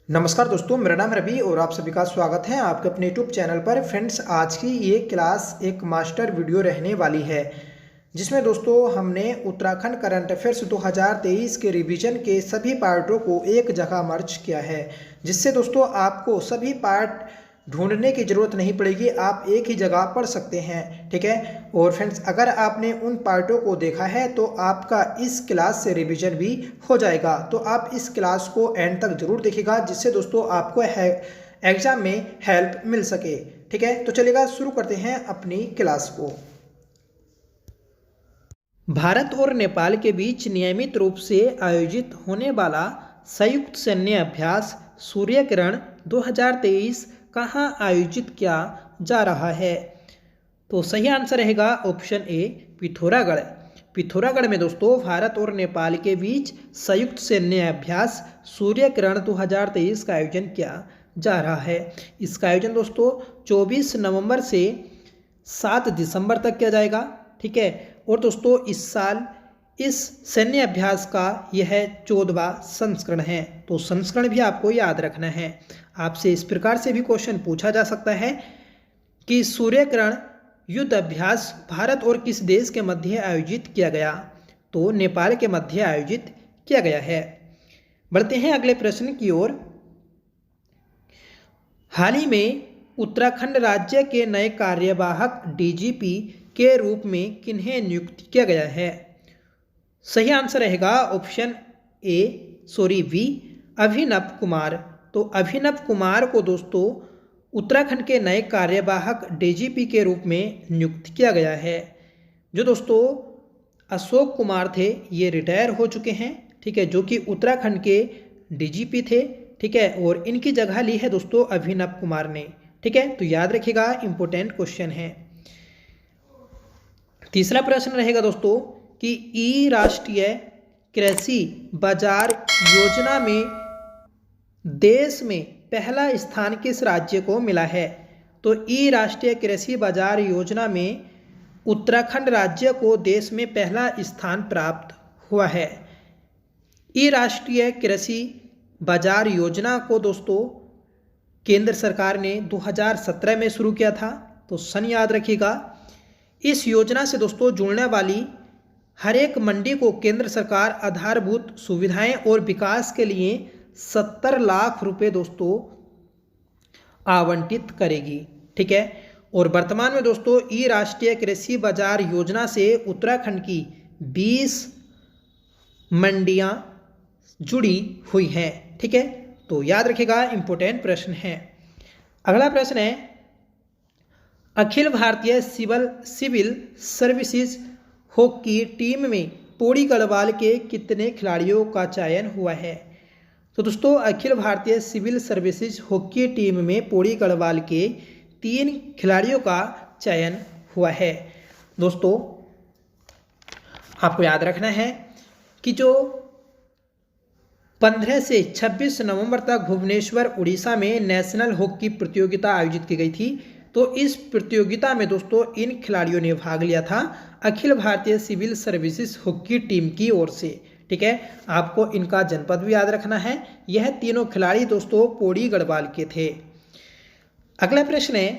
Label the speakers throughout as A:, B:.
A: नमस्कार दोस्तों, मेरा नाम रवि और आप सभी का स्वागत है आपके अपने यूट्यूब चैनल पर। फ्रेंड्स, आज की ये क्लास एक मास्टर वीडियो रहने वाली है जिसमें दोस्तों हमने उत्तराखंड करंट अफेयर्स 2023 के रिवीजन के सभी पार्टों को एक जगह मर्ज किया है, जिससे दोस्तों आपको सभी पार्ट ढूंढने की ज़रूरत नहीं पड़ेगी, आप एक ही जगह पढ़ सकते हैं। ठीक है। और फ्रेंड्स, अगर आपने उन पार्टों को देखा है तो आपका इस क्लास से रिवीजन भी हो जाएगा। तो आप इस क्लास को एंड तक जरूर देखिएगा, जिससे दोस्तों आपको एग्जाम में हेल्प मिल सके। ठीक है, तो चलिएगा शुरू करते हैं अपनी क्लास को। भारत और नेपाल के बीच नियमित रूप से आयोजित होने वाला संयुक्त सैन्य अभ्यास सूर्यकिरण 2023 कहाँ आयोजित किया जा रहा है? तो सही आंसर रहेगा ऑप्शन ए, पिथौरागढ़। पिथौरागढ़ में दोस्तों भारत और नेपाल के बीच संयुक्त सैन्य अभ्यास सूर्यकिरण 2023 का आयोजन किया जा रहा है। इसका आयोजन दोस्तों 24 नवंबर से 7 दिसंबर तक किया जाएगा। ठीक है। और दोस्तों इस साल इस सैन्य अभ्यास का यह 14वां संस्करण है, तो संस्करण भी आपको याद रखना है। आपसे इस प्रकार से भी क्वेश्चन पूछा जा सकता है कि सूर्यकिरण युद्ध अभ्यास भारत और किस देश के मध्य आयोजित किया गया? तो नेपाल के मध्य आयोजित किया गया है। बढ़ते हैं अगले प्रश्न की ओर। हाल ही में उत्तराखंड राज्य के नए कार्यवाहक डीजीपी के रूप में किन्हें नियुक्त किया गया है? सही आंसर रहेगा ऑप्शन बी, अभिनव कुमार। तो अभिनव कुमार को दोस्तों उत्तराखंड के नए कार्यवाहक डीजीपी के रूप में नियुक्त किया गया है। जो दोस्तों अशोक कुमार थे ये रिटायर हो चुके हैं। ठीक है, जो कि उत्तराखंड के डीजीपी थे। ठीक है, और इनकी जगह ली है दोस्तों अभिनव कुमार ने। ठीक है, तो याद रखिएगा, इंपॉर्टेंट क्वेश्चन है। तीसरा प्रश्न रहेगा दोस्तों कि ई राष्ट्रीय कृषि बाजार योजना में देश में पहला स्थान किस राज्य को मिला है? तो ई राष्ट्रीय कृषि बाजार योजना में उत्तराखंड राज्य को देश में पहला स्थान प्राप्त हुआ है। ई राष्ट्रीय कृषि बाजार योजना को दोस्तों केंद्र सरकार ने 2017 में शुरू किया था, तो सन याद रखिएगा। इस योजना से दोस्तों जुड़ने वाली हर एक मंडी को केंद्र सरकार आधारभूत सुविधाएं और विकास के लिए 70 लाख रुपए दोस्तों आवंटित करेगी। ठीक है, और वर्तमान में दोस्तों ई राष्ट्रीय कृषि बाजार योजना से उत्तराखंड की 20 मंडियां जुड़ी हुई हैं। ठीक है, तो याद रखिएगा, इंपॉर्टेंट प्रश्न है। अगला प्रश्न है, Akhil Bharatiya civil services hockey team में पौड़ी गढ़वाल के कितने खिलाड़ियों का चयन हुआ है? तो दोस्तों Akhil Bharatiya civil services hockey team में पौड़ी गढ़वाल के 3 खिलाड़ियों का चयन हुआ है। दोस्तों आपको याद रखना है कि जो 15 से 26 नवंबर तक भुवनेश्वर उड़ीसा में नेशनल हॉकी प्रतियोगिता आयोजित की गई थी। तो इस प्रतियोगिता में दोस्तों इन खिलाड़ियों ने भाग लिया था Akhil Bharatiya civil services hockey team की ओर से। ठीक है, आपको इनका जनपद भी याद रखना है। यह तीनों खिलाड़ी दोस्तों पौड़ी गढ़वाल के थे। अगला प्रश्न है,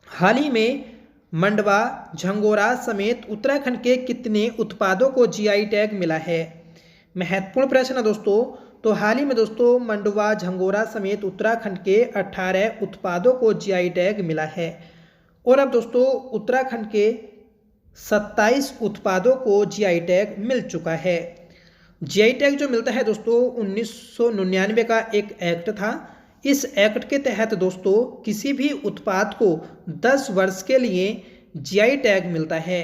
A: हाल ही में मंडवा, झंगोरा समेत उत्तराखंड के कितने उत्पादों को जीआई टैग मिला है? महत्वपूर्ण प्रश्न है दोस्तों। तो हाल ही में दोस्तों मंडवा, झंगोरा समेत उत्तराखंड के 18 उत्पादों को जीआई टैग मिला है। और अब दोस्तों उत्तराखंड के 27 उत्पादों को जीआई टैग मिल चुका है। जीआई टैग जो मिलता है दोस्तों 1999 का एक एक्ट था। इस एक्ट के तहत दोस्तों किसी भी उत्पाद को 10 वर्ष के लिए जीआई टैग मिलता है।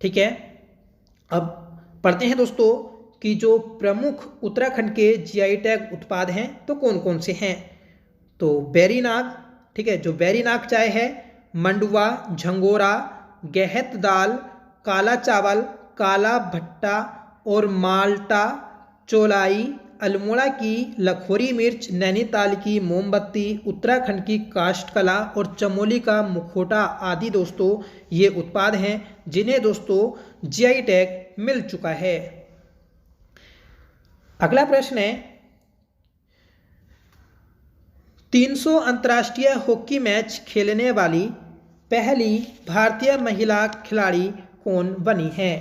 A: ठीक है, अब पढ़ते हैं दोस्तों कि जो प्रमुख उत्तराखंड के जीआई टैग उत्पाद हैं तो कौन कौन से हैं। तो बेरीनाग, ठीक है, जो बेरीनाग चाय है, मंडुवा, झंगोरा, गहत दाल, काला चावल, काला भट्टा और माल्टा चौलाई, अल्मोड़ा की लखोरी मिर्च, नैनीताल की मोमबत्ती, उत्तराखंड की काष्ठकला और चमोली का मुखौटा आदि दोस्तों ये उत्पाद हैं जिन्हें दोस्तों जीआई टैग मिल चुका है। अगला प्रश्न है, 300 अंतर्राष्ट्रीय हॉकी मैच खेलने वाली पहली भारतीय महिला खिलाड़ी कौन बनी है?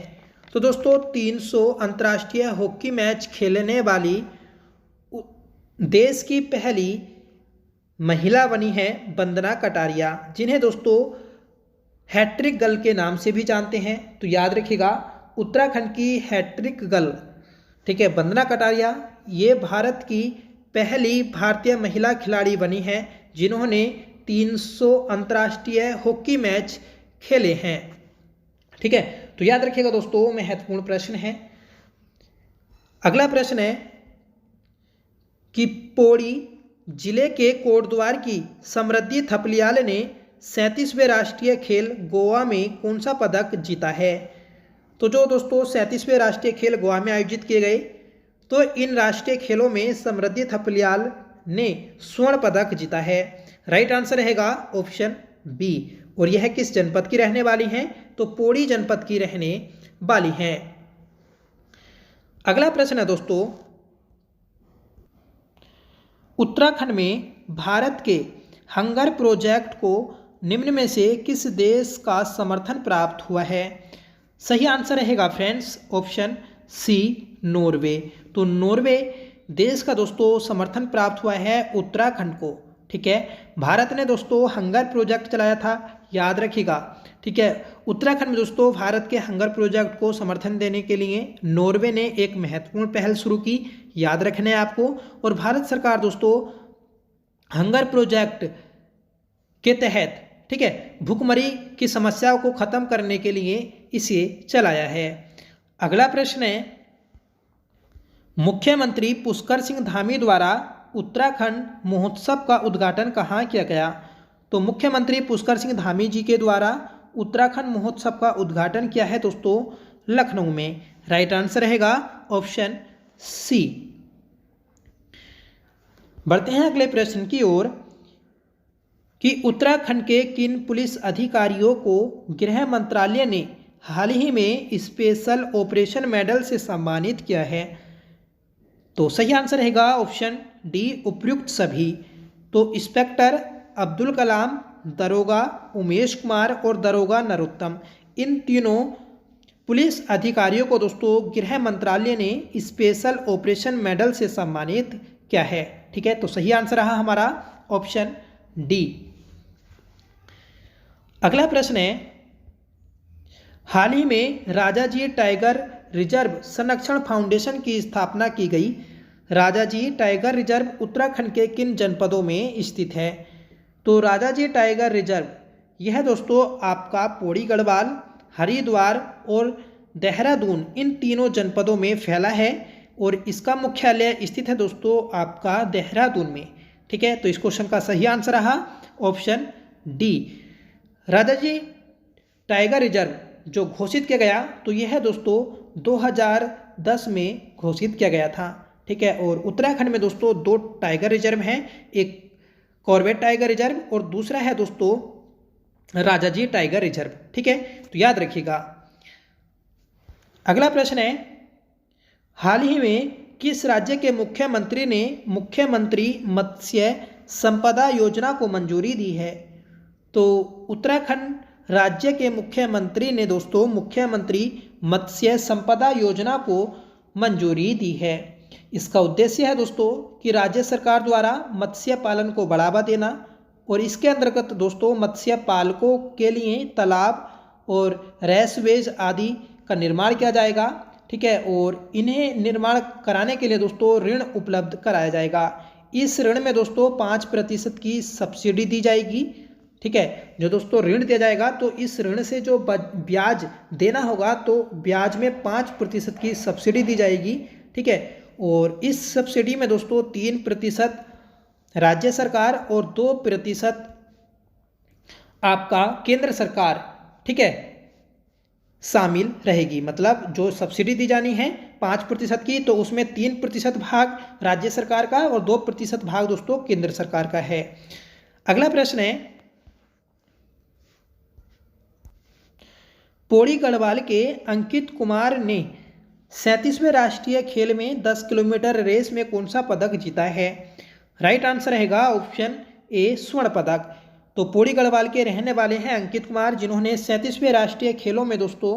A: तो दोस्तों 300 अंतर्राष्ट्रीय हॉकी मैच खेलने वाली देश की पहली महिला बनी है वंदना कटारिया, जिन्हें दोस्तों हैट्रिक गर्ल के नाम से भी जानते हैं। तो याद रखिएगा, उत्तराखंड की हैट्रिक गर्ल, ठीक है, वंदना कटारिया, ये भारत की पहली भारतीय महिला खिलाड़ी बनी है जिन्होंने 300 अंतर्राष्ट्रीय हॉकी मैच खेले हैं। ठीक है, तो याद रखिएगा दोस्तों, महत्वपूर्ण प्रश्न है। अगला प्रश्न है कि पौड़ी जिले के कोटद्वार की समृद्धि थपलियाल ने 37वें राष्ट्रीय खेल गोवा में कौन सा पदक जीता है? तो जो दोस्तों 37वें राष्ट्रीय खेल गोवा में आयोजित किए गए, तो इन राष्ट्रीय खेलों में समृद्धि थपलियाल ने स्वर्ण पदक जीता है। राइट आंसर रहेगा ऑप्शन बी। और यह किस जनपद की रहने वाली हैं? तो पौड़ी जनपद की रहने वाली हैं। अगला प्रश्न है दोस्तों, उत्तराखंड में भारत के हंगर प्रोजेक्ट को निम्न में से किस देश का समर्थन प्राप्त हुआ है? सही आंसर रहेगा फ्रेंड्स ऑप्शन सी, नॉर्वे। तो नॉर्वे देश का दोस्तों समर्थन प्राप्त हुआ है उत्तराखंड को। ठीक है, भारत ने दोस्तों हंगर प्रोजेक्ट चलाया था, याद रखिएगा। ठीक है, उत्तराखंड में दोस्तों भारत के हंगर प्रोजेक्ट को समर्थन देने के लिए नॉर्वे ने एक महत्वपूर्ण पहल शुरू की, याद रखना है आपको। और भारत सरकार दोस्तों हंगर प्रोजेक्ट के तहत, ठीक है, भूखमरी की समस्या को खत्म करने के लिए इसे चलाया है। अगला प्रश्न है, मुख्यमंत्री पुष्कर सिंह धामी द्वारा उत्तराखंड महोत्सव का उद्घाटन कहाँ किया गया? तो मुख्यमंत्री पुष्कर सिंह धामी जी के द्वारा उत्तराखंड महोत्सव का उद्घाटन किया है दोस्तों लखनऊ में। राइट आंसर रहेगा ऑप्शन सी। बढ़ते हैं अगले प्रश्न की ओर कि उत्तराखंड के किन पुलिस अधिकारियों को गृह मंत्रालय ने हाल ही में स्पेशल ऑपरेशन मेडल से सम्मानित किया है? तो सही आंसर रहेगा ऑप्शन डी, उपयुक्त सभी। तो इंस्पेक्टर अब्दुल कलाम, दरोगा उमेश कुमार और दरोगा नरोत्तम, इन तीनों पुलिस अधिकारियों को दोस्तों गृह मंत्रालय ने स्पेशल ऑपरेशन मेडल से सम्मानित किया है। ठीक है, तो सही आंसर रहा हमारा ऑप्शन डी। अगला प्रश्न है, हाल ही में राजाजी टाइगर रिजर्व संरक्षण फाउंडेशन की स्थापना की गई। राजाजी टाइगर रिजर्व उत्तराखंड के किन जनपदों में स्थित है? तो राजाजी टाइगर रिजर्व यह दोस्तों आपका पौड़ी गढ़वाल, हरिद्वार और देहरादून, इन तीनों जनपदों में फैला है और इसका मुख्यालय स्थित है दोस्तों आपका देहरादून में। ठीक है, तो इस क्वेश्चन का सही आंसर रहा option D. Rajaji tiger reserve जो घोषित किया गया, तो यह दोस्तों 2010 में घोषित किया गया था। ठीक है, और उत्तराखंड में दोस्तों 2 टाइगर रिजर्व हैं, एक कॉर्बेट टाइगर रिजर्व और दूसरा है दोस्तों राजाजी टाइगर रिजर्व। ठीक है, तो याद रखिएगा। अगला प्रश्न है, हाल ही में किस राज्य के मुख्यमंत्री ने मुख्यमंत्री मत्स्य संपदा योजना को मंजूरी दी है? तो उत्तराखंड राज्य के मुख्यमंत्री ने दोस्तों मुख्यमंत्री मत्स्य संपदा योजना को मंजूरी दी है। इसका उद्देश्य है दोस्तों कि राज्य सरकार द्वारा मत्स्य पालन को बढ़ावा देना और इसके अंतर्गत दोस्तों मत्स्य पालकों के लिए तालाब और रेसवेज आदि का निर्माण किया जाएगा। ठीक है, और इन्हें निर्माण कराने के लिए दोस्तों ऋण उपलब्ध कराया जाएगा। इस ऋण में दोस्तों 5% की सब्सिडी दी जाएगी। ठीक है, जो दोस्तों ऋण दिया जाएगा तो इस ऋण से जो ब्याज देना होगा तो ब्याज में 5% की सब्सिडी दी जाएगी। ठीक है, और इस सब्सिडी में दोस्तों 3% राज्य सरकार और 2% आपका केंद्र सरकार, ठीक है, शामिल रहेगी। मतलब जो सब्सिडी दी जानी है 5% की, तो उसमें 3% भाग राज्य सरकार का और 2% भाग दोस्तों केंद्र सरकार का है। अगला प्रश्न है, पौड़ी गढ़वाल के अंकित कुमार ने 37वें राष्ट्रीय खेल में 10 किलोमीटर रेस में कौन सा पदक जीता है? राइट आंसर रहेगा ऑप्शन ए स्वर्ण पदक। तो पौड़ी गढ़वाल के रहने वाले हैं अंकित कुमार, जिन्होंने 37वें राष्ट्रीय खेलों में दोस्तों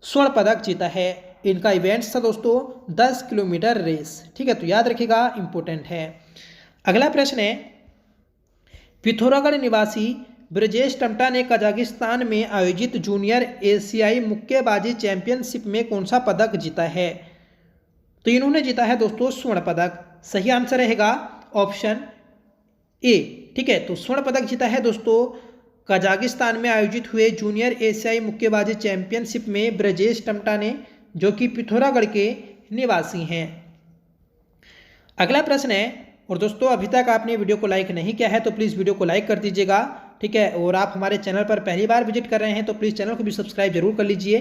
A: स्वर्ण पदक जीता है। इनका इवेंट्स था दोस्तों 10 किलोमीटर रेस। ठीक है, तो याद रखिएगा, इंपॉर्टेंट है। अगला प्रश्न है, पिथौरागढ़ निवासी ब्रजेश टमटा ने कजाकिस्तान में आयोजित जूनियर एशियाई मुक्केबाजी चैंपियनशिप में कौन सा पदक जीता है? तो इन्होंने जीता है दोस्तों स्वर्ण पदक। सही आंसर रहेगा ऑप्शन ए। ठीक है, तो स्वर्ण पदक जीता है दोस्तों कजाकिस्तान में आयोजित हुए जूनियर एशियाई मुक्केबाजी चैंपियनशिप में ब्रजेश टमटा ने, जो कि पिथौरागढ़ के निवासी हैं। अगला प्रश्न है, और दोस्तों अभी तक आपने वीडियो को लाइक नहीं किया है तो प्लीज़ वीडियो को लाइक कर दीजिएगा। ठीक है, और आप हमारे चैनल पर पहली बार विजिट कर रहे हैं तो प्लीज़ चैनल को भी सब्सक्राइब जरूर कर लीजिए।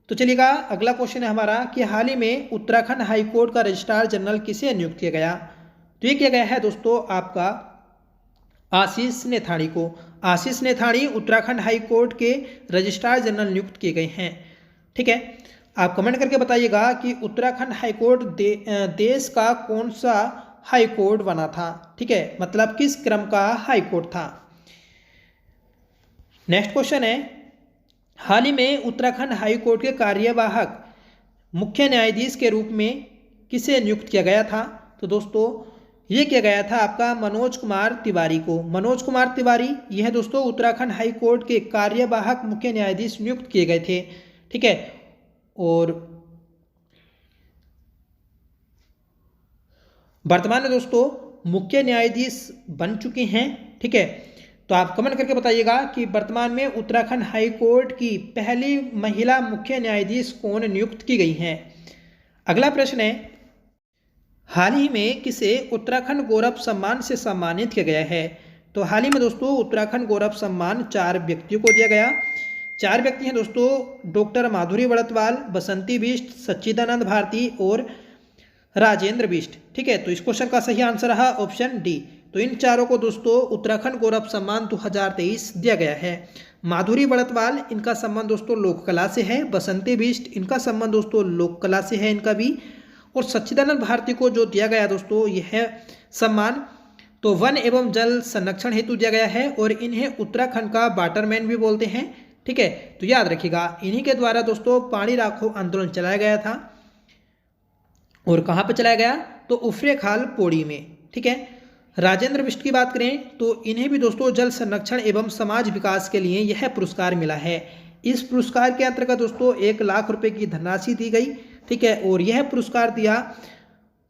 A: तो चलिएगा, अगला क्वेश्चन है हमारा कि हाल ही में उत्तराखंड हाईकोर्ट का रजिस्ट्रार जनरल किसे नियुक्त किया गया? तो ये किया गया है दोस्तों आपका आशीष नेथानी को। आशीष नेथानी उत्तराखंड हाईकोर्ट के रजिस्ट्रार जनरल नियुक्त किए गए हैं। ठीक है, आप कमेंट करके बताइएगा कि उत्तराखंड हाईकोर्ट देश का कौन सा हाईकोर्ट बना था। ठीक है, मतलब किस क्रम का हाईकोर्ट था। नेक्स्ट क्वेश्चन है, हाल ही में उत्तराखंड हाईकोर्ट के कार्यवाहक मुख्य न्यायाधीश के रूप में किसे नियुक्त किया गया था? तो दोस्तों ये किया गया था आपका मनोज कुमार तिवारी को। मनोज कुमार तिवारी यह दोस्तों उत्तराखंड हाईकोर्ट के कार्यवाहक मुख्य न्यायाधीश नियुक्त किए गए थे। ठीक है, और वर्तमान में दोस्तों मुख्य न्यायाधीश बन चुके हैं। ठीक है, तो आप कमेंट करके बताइएगा कि वर्तमान में उत्तराखंड हाईकोर्ट की पहली महिला मुख्य न्यायाधीश कौन नियुक्त की गई हैं। अगला प्रश्न है, हाल ही में किसे उत्तराखंड गौरव सम्मान से सम्मानित किया गया है? तो हाल ही में दोस्तों उत्तराखंड गौरव सम्मान 4 व्यक्तियों को दिया गया। 4 व्यक्ति हैं दोस्तों, डॉक्टर माधुरी बड़तवाल, बसंती बिष्ट, सच्चिदानंद भारती और राजेंद्र बिष्ट। ठीक है, तो इस क्वेश्चन का सही आंसर रहा ऑप्शन डी। तो इन चारों को दोस्तों उत्तराखंड गौरव सम्मान 2023 दिया गया है। माधुरी बड़तवाल, इनका संबंध दोस्तों लोक कला से है। बसंती बिष्ट, इनका संबंध दोस्तों लोक कला से है इनका भी। और सच्चिदानंद भारती को जो दिया गया दोस्तों यह सम्मान तो वन एवं जल संरक्षण हेतु दिया गया है, और इन्हें उत्तराखंड का वाटरमैन भी बोलते हैं। ठीक है, तो याद रखिएगा, इन्हीं के द्वारा दोस्तों पानी राखो आंदोलन चलाया गया था। और कहाँ पे चलाया गया? तो उफरे खाल पौड़ी में। ठीक है, राजेंद्र बिष्ट की बात करें तो इन्हें भी दोस्तों जल संरक्षण एवं समाज विकास के लिए यह पुरस्कार मिला है। इस पुरस्कार के अंतर्गत दोस्तों 1 लाख रुपए की धनराशि दी गई। ठीक है, और यह पुरस्कार दिया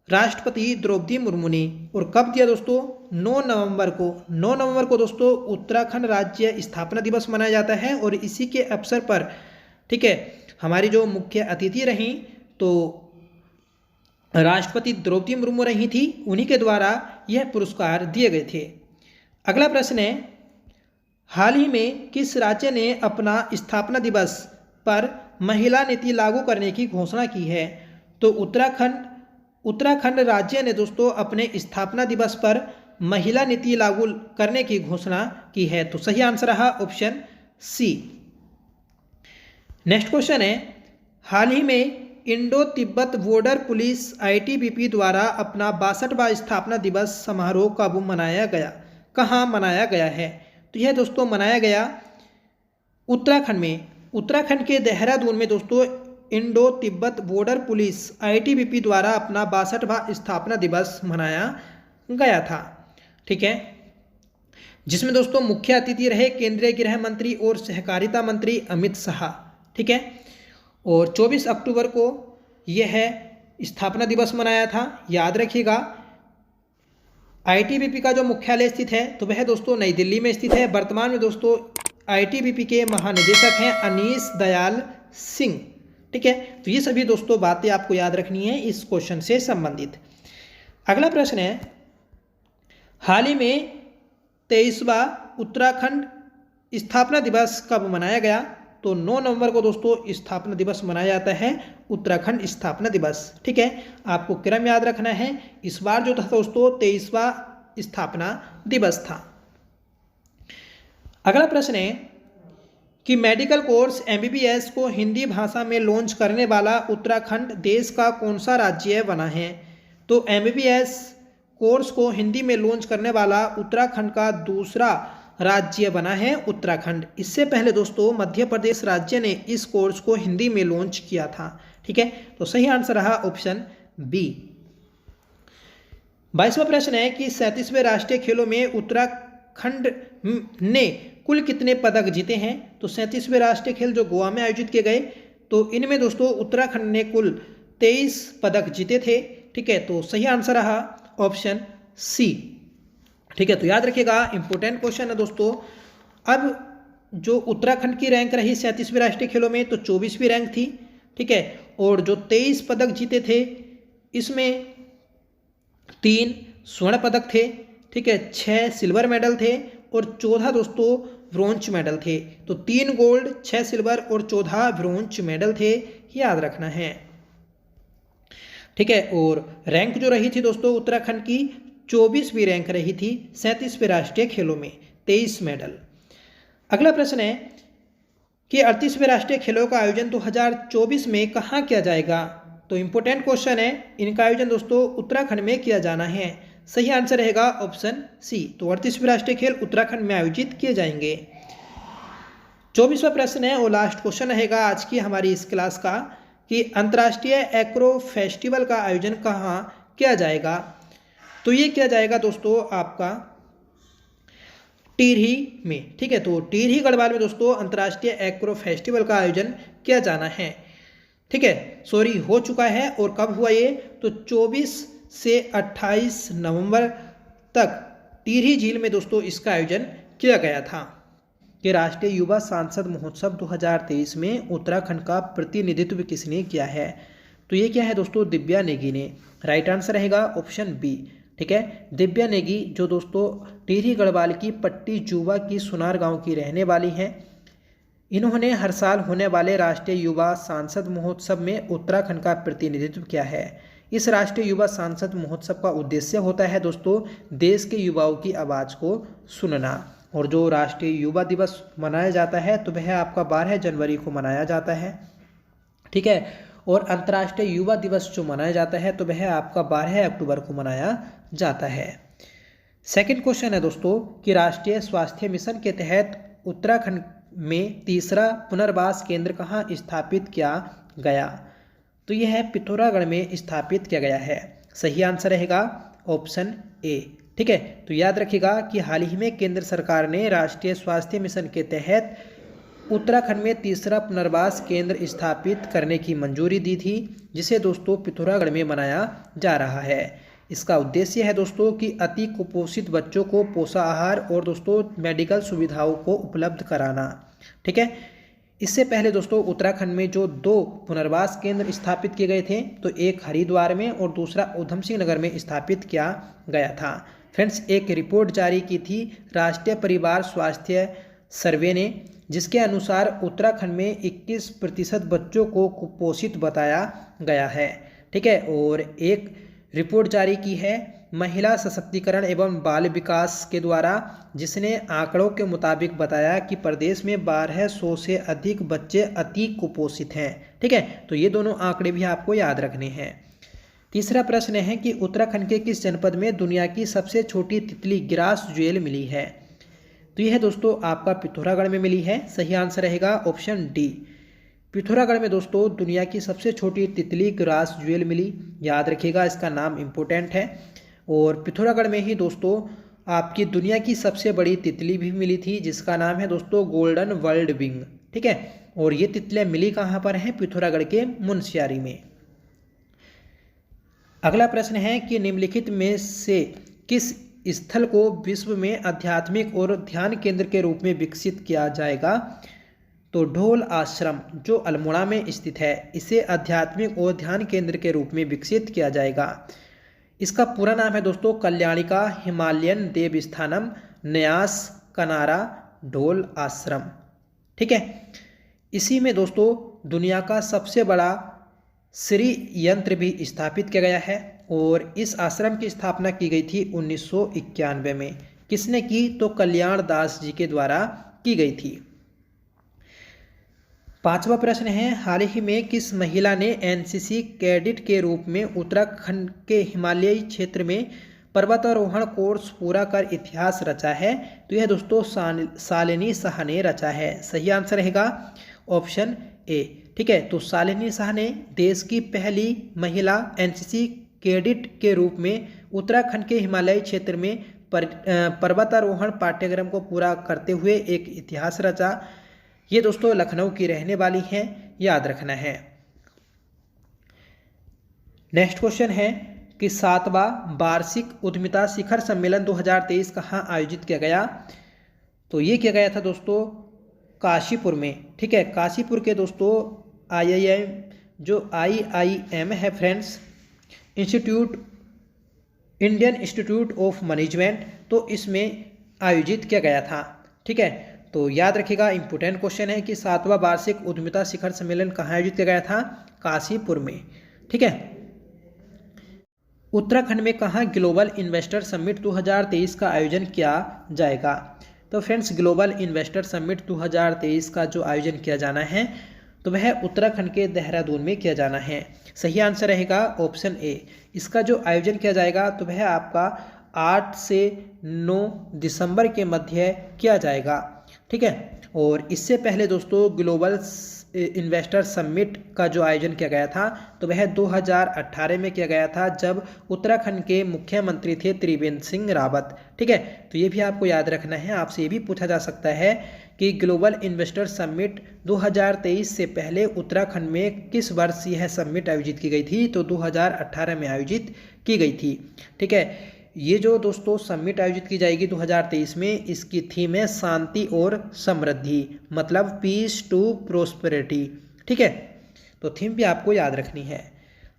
A: राष्ट्रपति द्रौपदी मुर्मू ने। और कब दिया दोस्तों? 9 नवंबर को। 9 नवंबर को दोस्तों उत्तराखंड राज्य स्थापना दिवस मनाया जाता है, और इसी के अवसर पर ठीक है हमारी जो मुख्य अतिथि रहीं तो राष्ट्रपति द्रौपदी मुर्मू रही थी, उन्हीं के द्वारा यह पुरस्कार दिए गए थे। अगला प्रश्न है, हाल ही में किस राज्य ने अपना स्थापना दिवस पर महिला नीति लागू करने की घोषणा की है? तो उत्तराखंड राज्य ने दोस्तों अपने स्थापना दिवस पर महिला नीति लागू करने की घोषणा की है। तो सही आंसर रहा ऑप्शन सी। नेक्स्ट क्वेश्चन है, हाल ही में Indo Tibet border police ITBP द्वारा अपना 62वां स्थापना दिवस समारोह कब मनाया गया? कहाँ मनाया गया है? तो यह दोस्तों मनाया गया उत्तराखंड में। उत्तराखंड के देहरादून में दोस्तों Indo Tibet border police ITBP द्वारा अपना 62वां स्थापना दिवस मनाया गया था। ठीक है, जिसमें दोस्तों मुख्य अतिथि रहे केंद्रीय गृह मंत्री और सहकारिता मंत्री अमित शाह। ठीक है, और 24 अक्टूबर को यह स्थापना दिवस मनाया था। याद रखिएगा, ITBP का जो मुख्यालय स्थित है तो वह दोस्तों नई दिल्ली में स्थित है। वर्तमान में दोस्तों ITBP के महानिदेशक हैं अनीश दयाल सिंह। ठीक है, तो ये सभी दोस्तों बातें आपको याद रखनी है इस क्वेश्चन से संबंधित। अगला प्रश्न है, हाल ही में 23वां उत्तराखंड स्थापना दिवस कब मनाया गया? तो 9 नवंबर को दोस्तों स्थापना दिवस मनाया जाता है, उत्तराखंड स्थापना दिवस। ठीक है, आपको क्रम याद रखना है। इस बार जो था दोस्तों 23वां स्थापना दिवस था। अगला प्रश्न है कि मेडिकल कोर्स MBBS को हिंदी भाषा में लॉन्च करने वाला उत्तराखंड देश का कौन सा राज्य बना है? तो MBBS कोर्स को हिंदी में लॉन्च करने वाला उत्तराखंड का दूसरा राज्य बना है उत्तराखंड। इससे पहले दोस्तों मध्य प्रदेश राज्य ने इस कोर्स को हिंदी में लॉन्च किया था। ठीक है, तो सही आंसर रहा ऑप्शन बी। 22वां प्रश्न है कि 37वें राष्ट्रीय खेलों में उत्तराखंड ने कुल कितने पदक जीते हैं। तो 37वें राष्ट्रीय खेल जो गोवा में आयोजित किए गए, तो इनमें दोस्तों उत्तराखंड ने कुल 23 पदक जीते थे। ठीक है, तो सही आंसर रहा ऑप्शन सी। ठीक है, तो याद रखिएगा, इंपॉर्टेंट क्वेश्चन है दोस्तों। अब जो उत्तराखंड की रैंक रही 37वें राष्ट्रीय खेलों में, तो 24वीं रैंक थी। ठीक है, और जो 23 पदक जीते थे इसमें 3 स्वर्ण पदक थे। ठीक है, 6 सिल्वर मेडल थे और 14 दोस्तों ब्रोंज मेडल थे। तो 3 गोल्ड, 6 सिल्वर और 14 ब्रोंज मेडल थे, याद रखना है। ठीक है, और रैंक जो रही थी दोस्तों उत्तराखंड की 24वीं रैंक रही थी 37वें राष्ट्रीय खेलों में, 23 मेडल। अगला प्रश्न है कि 38वें राष्ट्रीय खेलों का आयोजन 2024 में कहाँ किया जाएगा। तो इंपॉर्टेंट क्वेश्चन है, इनका आयोजन दोस्तों उत्तराखंड में किया जाना है। सही आंसर रहेगा ऑप्शन सी। तो 38वें राष्ट्रीय खेल उत्तराखंड में आयोजित किए जाएंगे। 24वां प्रश्न है और लास्ट क्वेश्चन रहेगा आज की हमारी इस क्लास का कि अंतर्राष्ट्रीय एग्रो फेस्टिवल का आयोजन कहाँ किया जाएगा। तो ये किया जाएगा दोस्तों आपका टिहरी में। ठीक है, तो टिहरी गढ़वाल में दोस्तों अंतर्राष्ट्रीय एग्रो फेस्टिवल का आयोजन किया जाना है। ठीक है, सॉरी हो चुका है। और कब हुआ ये, तो 24 से 28 नवंबर तक टिहरी झील में दोस्तों इसका आयोजन किया गया था। कि राष्ट्रीय युवा सांसद महोत्सव 2023 में उत्तराखंड का प्रतिनिधित्व किसने किया है। तो ये क्या है दोस्तों, दिव्या नेगी ने। राइट आंसर रहेगा ऑप्शन बी। ठीक है, दिव्या नेगी जो दोस्तों टिहरी गढ़वाल की पट्टी जुवा की सुनार गांव की रहने वाली हैं। इन्होंने हर साल होने वाले राष्ट्रीय युवा सांसद महोत्सव में उत्तराखंड का प्रतिनिधित्व किया है। इस राष्ट्रीय युवा सांसद महोत्सव का उद्देश्य होता है दोस्तों देश के युवाओं की आवाज़ को सुनना। और जो राष्ट्रीय युवा दिवस मनाया जाता है तो वह आपका 12 जनवरी को मनाया जाता है। ठीक है, और अंतर्राष्ट्रीय युवा दिवस जो मनाया जाता है तो वह आपका 12 अक्टूबर को मनाया जाता है। सेकंड क्वेश्चन है दोस्तों कि राष्ट्रीय स्वास्थ्य मिशन के तहत उत्तराखंड में तीसरा पुनर्वास केंद्र कहाँ स्थापित किया गया। तो यह है पिथौरागढ़ में स्थापित किया गया है। सही आंसर रहेगा ऑप्शन ए। ठीक है, तो याद रखिएगा कि हाल ही में केंद्र सरकार ने राष्ट्रीय स्वास्थ्य मिशन के तहत उत्तराखंड में तीसरा पुनर्वास केंद्र स्थापित करने की मंजूरी दी थी, जिसे दोस्तों पिथौरागढ़ में मनाया जा रहा है। इसका उद्देश्य है दोस्तों कि अति कुपोषित बच्चों को पोषाहार और दोस्तों मेडिकल सुविधाओं को उपलब्ध कराना। ठीक है, इससे पहले दोस्तों उत्तराखंड में जो 2 पुनर्वास केंद्र स्थापित किए गए थे, तो एक हरिद्वार में और दूसरा ऊधम सिंह नगर में स्थापित किया गया था। फ्रेंड्स, एक रिपोर्ट जारी की थी राष्ट्रीय परिवार स्वास्थ्य सर्वे ने, जिसके अनुसार उत्तराखंड में 21% बच्चों को कुपोषित बताया गया है। ठीक है, और एक रिपोर्ट जारी की है महिला सशक्तिकरण एवं बाल विकास के द्वारा, जिसने आंकड़ों के मुताबिक बताया कि प्रदेश में 1200 से अधिक बच्चे अति कुपोषित हैं। ठीक है, तो ये दोनों आंकड़े भी आपको याद रखने हैं। तीसरा प्रश्न है कि उत्तराखंड के किस जनपद में दुनिया की सबसे छोटी तितली ग्रास ज्वेल मिली है। तो यह दोस्तों आपका पिथौरागढ़ में मिली है। सही आंसर रहेगा ऑप्शन डी। पिथौरागढ़ में दोस्तों दुनिया की सबसे छोटी तितली ग्रास ज्वेल मिली। याद रखिएगा, इसका नाम इम्पोर्टेंट है। और पिथौरागढ़ में ही दोस्तों आपकी दुनिया की सबसे बड़ी तितली भी मिली थी, जिसका नाम है दोस्तों गोल्डन वर्ल्ड विंग। ठीक है, और ये तितलियाँ मिली कहाँ पर हैं, पिथौरागढ़ के मुनस्यारी में। अगला प्रश्न है कि निम्नलिखित में से किस स्थल को विश्व में आध्यात्मिक और ध्यान केंद्र के रूप में विकसित किया जाएगा। तो ढोल आश्रम जो अल्मोड़ा में स्थित है, इसे आध्यात्मिक और ध्यान केंद्र के रूप में विकसित किया जाएगा। इसका पूरा नाम है दोस्तों कल्याणिका हिमालयन देवस्थानम न्यास कनारा ढोल आश्रम। ठीक है, इसी में दोस्तों दुनिया का सबसे बड़ा श्री यंत्र भी स्थापित किया गया है। और इस आश्रम की स्थापना की गई थी 1991 में। किसने की, तो कल्याण दास जी के द्वारा की गई थी। पांचवा प्रश्न है हाल ही में किस महिला ने एनसीसी कैडेट के रूप में उत्तराखंड के हिमालयी क्षेत्र में पर्वतारोहण कोर्स पूरा कर इतिहास रचा है? तो यह दोस्तों शालिनी शाह ने रचा है। सही आंसर रहेगा ऑप्शन ए। ठीक है, तो शालिनी शाह ने देश की पहली महिला एनसीसी कैडेट के रूप में उत्तराखंड के हिमालयी क्षेत्र में पर्वतारोहण पाठ्यक्रम को पूरा करते हुए एक इतिहास रचा। ये दोस्तों लखनऊ की रहने वाली हैं, याद रखना है। नेक्स्ट क्वेश्चन है कि 7वां वार्षिक उद्यमिता शिखर सम्मेलन 2023 कहाँ आयोजित किया गया? तो ये किया गया था दोस्तों काशीपुर में। ठीक है, काशीपुर के दोस्तों IIM जो IIM है friends, Indian institute of management, तो इसमें आयोजित किया गया था। ठीक है, तो याद रखिएगा, इंपोर्टेंट क्वेश्चन है कि 7वां वार्षिक उद्यमिता शिखर सम्मेलन कहाँ आयोजित किया गया था? काशीपुर में। ठीक है, उत्तराखंड में कहाँ ग्लोबल इन्वेस्टर समिट 2023 का आयोजन किया जाएगा? तो फ्रेंड्स ग्लोबल इन्वेस्टर समिट 2023 का जो आयोजन किया जाना है तो वह उत्तराखंड के देहरादून में किया जाना है। सही आंसर रहेगा ऑप्शन ए। इसका जो आयोजन किया जाएगा तो वह आपका 8 से 9 दिसंबर के मध्य किया जाएगा। ठीक है, और इससे पहले दोस्तों ग्लोबल इन्वेस्टर समिट का जो आयोजन किया गया था तो वह 2018 में किया गया था, जब उत्तराखंड के मुख्यमंत्री थे त्रिवेंद्र सिंह रावत। ठीक है, तो ये भी आपको याद रखना है। आपसे ये भी पूछा जा सकता है कि ग्लोबल इन्वेस्टर समिट 2023 से पहले उत्तराखंड में किस वर्ष यह समिट आयोजित की गई थी? तो 2018 में आयोजित की गई थी। ठीक है, ये जो दोस्तों समिट आयोजित की जाएगी 2023 में, इसकी थीम है शांति और समृद्धि, मतलब पीस टू प्रोस्पेरिटी। ठीक है, तो थीम भी आपको याद रखनी है।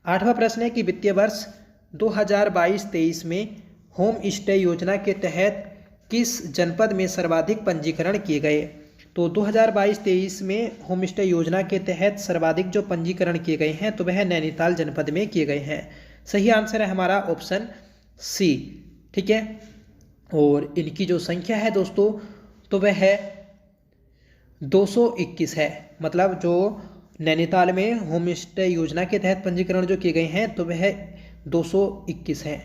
A: 8वां प्रश्न है कि वित्तीय वर्ष 2022-23 में होम स्टे योजना के तहत किस जनपद में सर्वाधिक पंजीकरण किए गए? तो 2022-23 में होम स्टे योजना के तहत सर्वाधिक जो पंजीकरण किए गए हैं तो वह नैनीताल जनपद में किए गए हैं। सही आंसर है हमारा ऑप्शन सी। ठीक है, और इनकी जो संख्या है दोस्तों तो वह है 221 है। मतलब जो नैनीताल में होम स्टे योजना के तहत पंजीकरण जो किए गए हैं तो वह 221 हैं।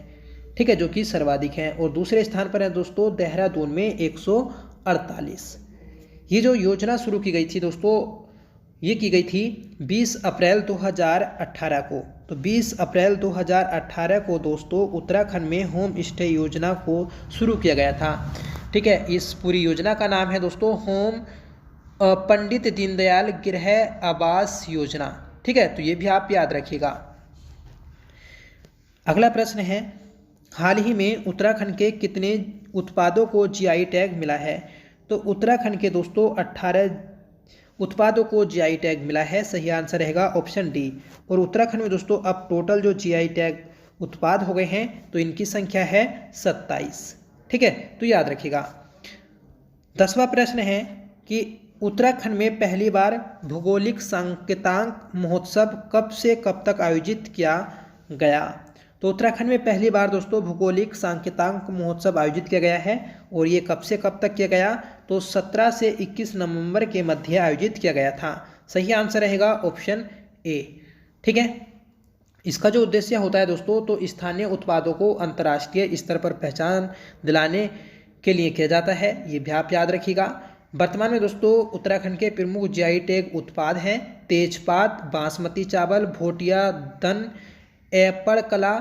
A: ठीक है, जो कि सर्वाधिक हैं। और दूसरे स्थान पर है दोस्तों देहरादून में 148। ये जो योजना शुरू की गई थी दोस्तों, ये की गई थी 20 अप्रैल 2018 को। तो 20 अप्रैल 2018 को दोस्तों उत्तराखंड में होम स्टे योजना को शुरू किया गया था। ठीक है, इस पूरी योजना का नाम है दोस्तों होम पंडित दीनदयाल गृह आवास योजना। ठीक है, तो ये भी आप याद रखिएगा। अगला प्रश्न है, हाल ही में उत्तराखंड के कितने उत्पादों को GI टैग मिला है? तो उत्तराखंड के दोस्तों 18 उत्पादों को GI टैग मिला है। सही आंसर रहेगा ऑप्शन डी। और उत्तराखंड में दोस्तों अब टोटल जो GI टैग उत्पाद हो गए हैं तो इनकी संख्या है 27। ठीक है, तो याद रखिएगा। 10वां प्रश्न है कि उत्तराखंड में पहली बार भौगोलिक सांकेतांक महोत्सव कब से कब तक आयोजित किया गया? तो उत्तराखंड में पहली बार दोस्तों भौगोलिक सांकेतांक महोत्सव आयोजित किया गया है। और ये कब से कब तक किया गया? तो 17 से 21 नवंबर के मध्य आयोजित किया गया था। सही आंसर रहेगा ऑप्शन ए। ठीक है, इसका जो उद्देश्य होता है दोस्तों तो स्थानीय उत्पादों को अंतर्राष्ट्रीय स्तर पर पहचान दिलाने के लिए किया जाता है। ये भी आप याद रखिएगा। वर्तमान में दोस्तों उत्तराखंड के प्रमुख GI टैग उत्पाद हैं तेजपात, बासमती चावल, भोटिया दन, एप्पल कला,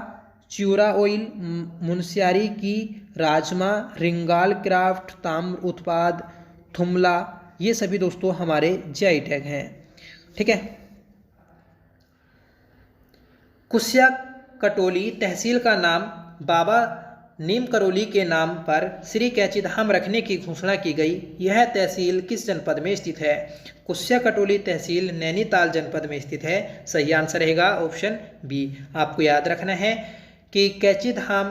A: च्यूरा ऑयल, मुनस्यारी की राजमा, रिंगाल क्राफ्ट, ताम्र उत्पाद, थुमला, ये सभी दोस्तों हमारे GI टैग हैं। ठीक है, कुस्या कटोली तहसील का नाम बाबा नीम करोली के नाम पर श्री कैचीधाम रखने की घोषणा की गई। यह तहसील किस जनपद में स्थित है? कुस्या कटोली तहसील नैनीताल जनपद में स्थित है। सही आंसर रहेगा ऑप्शन बी। आपको याद रखना है कि कैचीधाम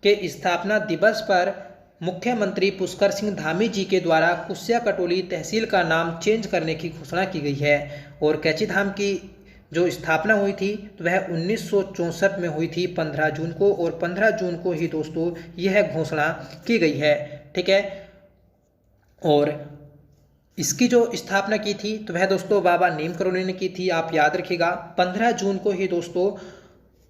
A: के स्थापना दिवस पर मुख्यमंत्री पुष्कर सिंह धामी जी के द्वारा कुस्या कटोली तहसील का नाम चेंज करने की घोषणा की गई है। और कैचीधाम की जो स्थापना हुई थी तो वह 1964 में हुई थी 15 जून को। और 15 जून को ही दोस्तों यह घोषणा की गई है। ठीक है, और इसकी जो स्थापना की थी तो वह दोस्तों बाबा नीम करोली ने की थी। आप याद रखिएगा 15 जून को ही दोस्तों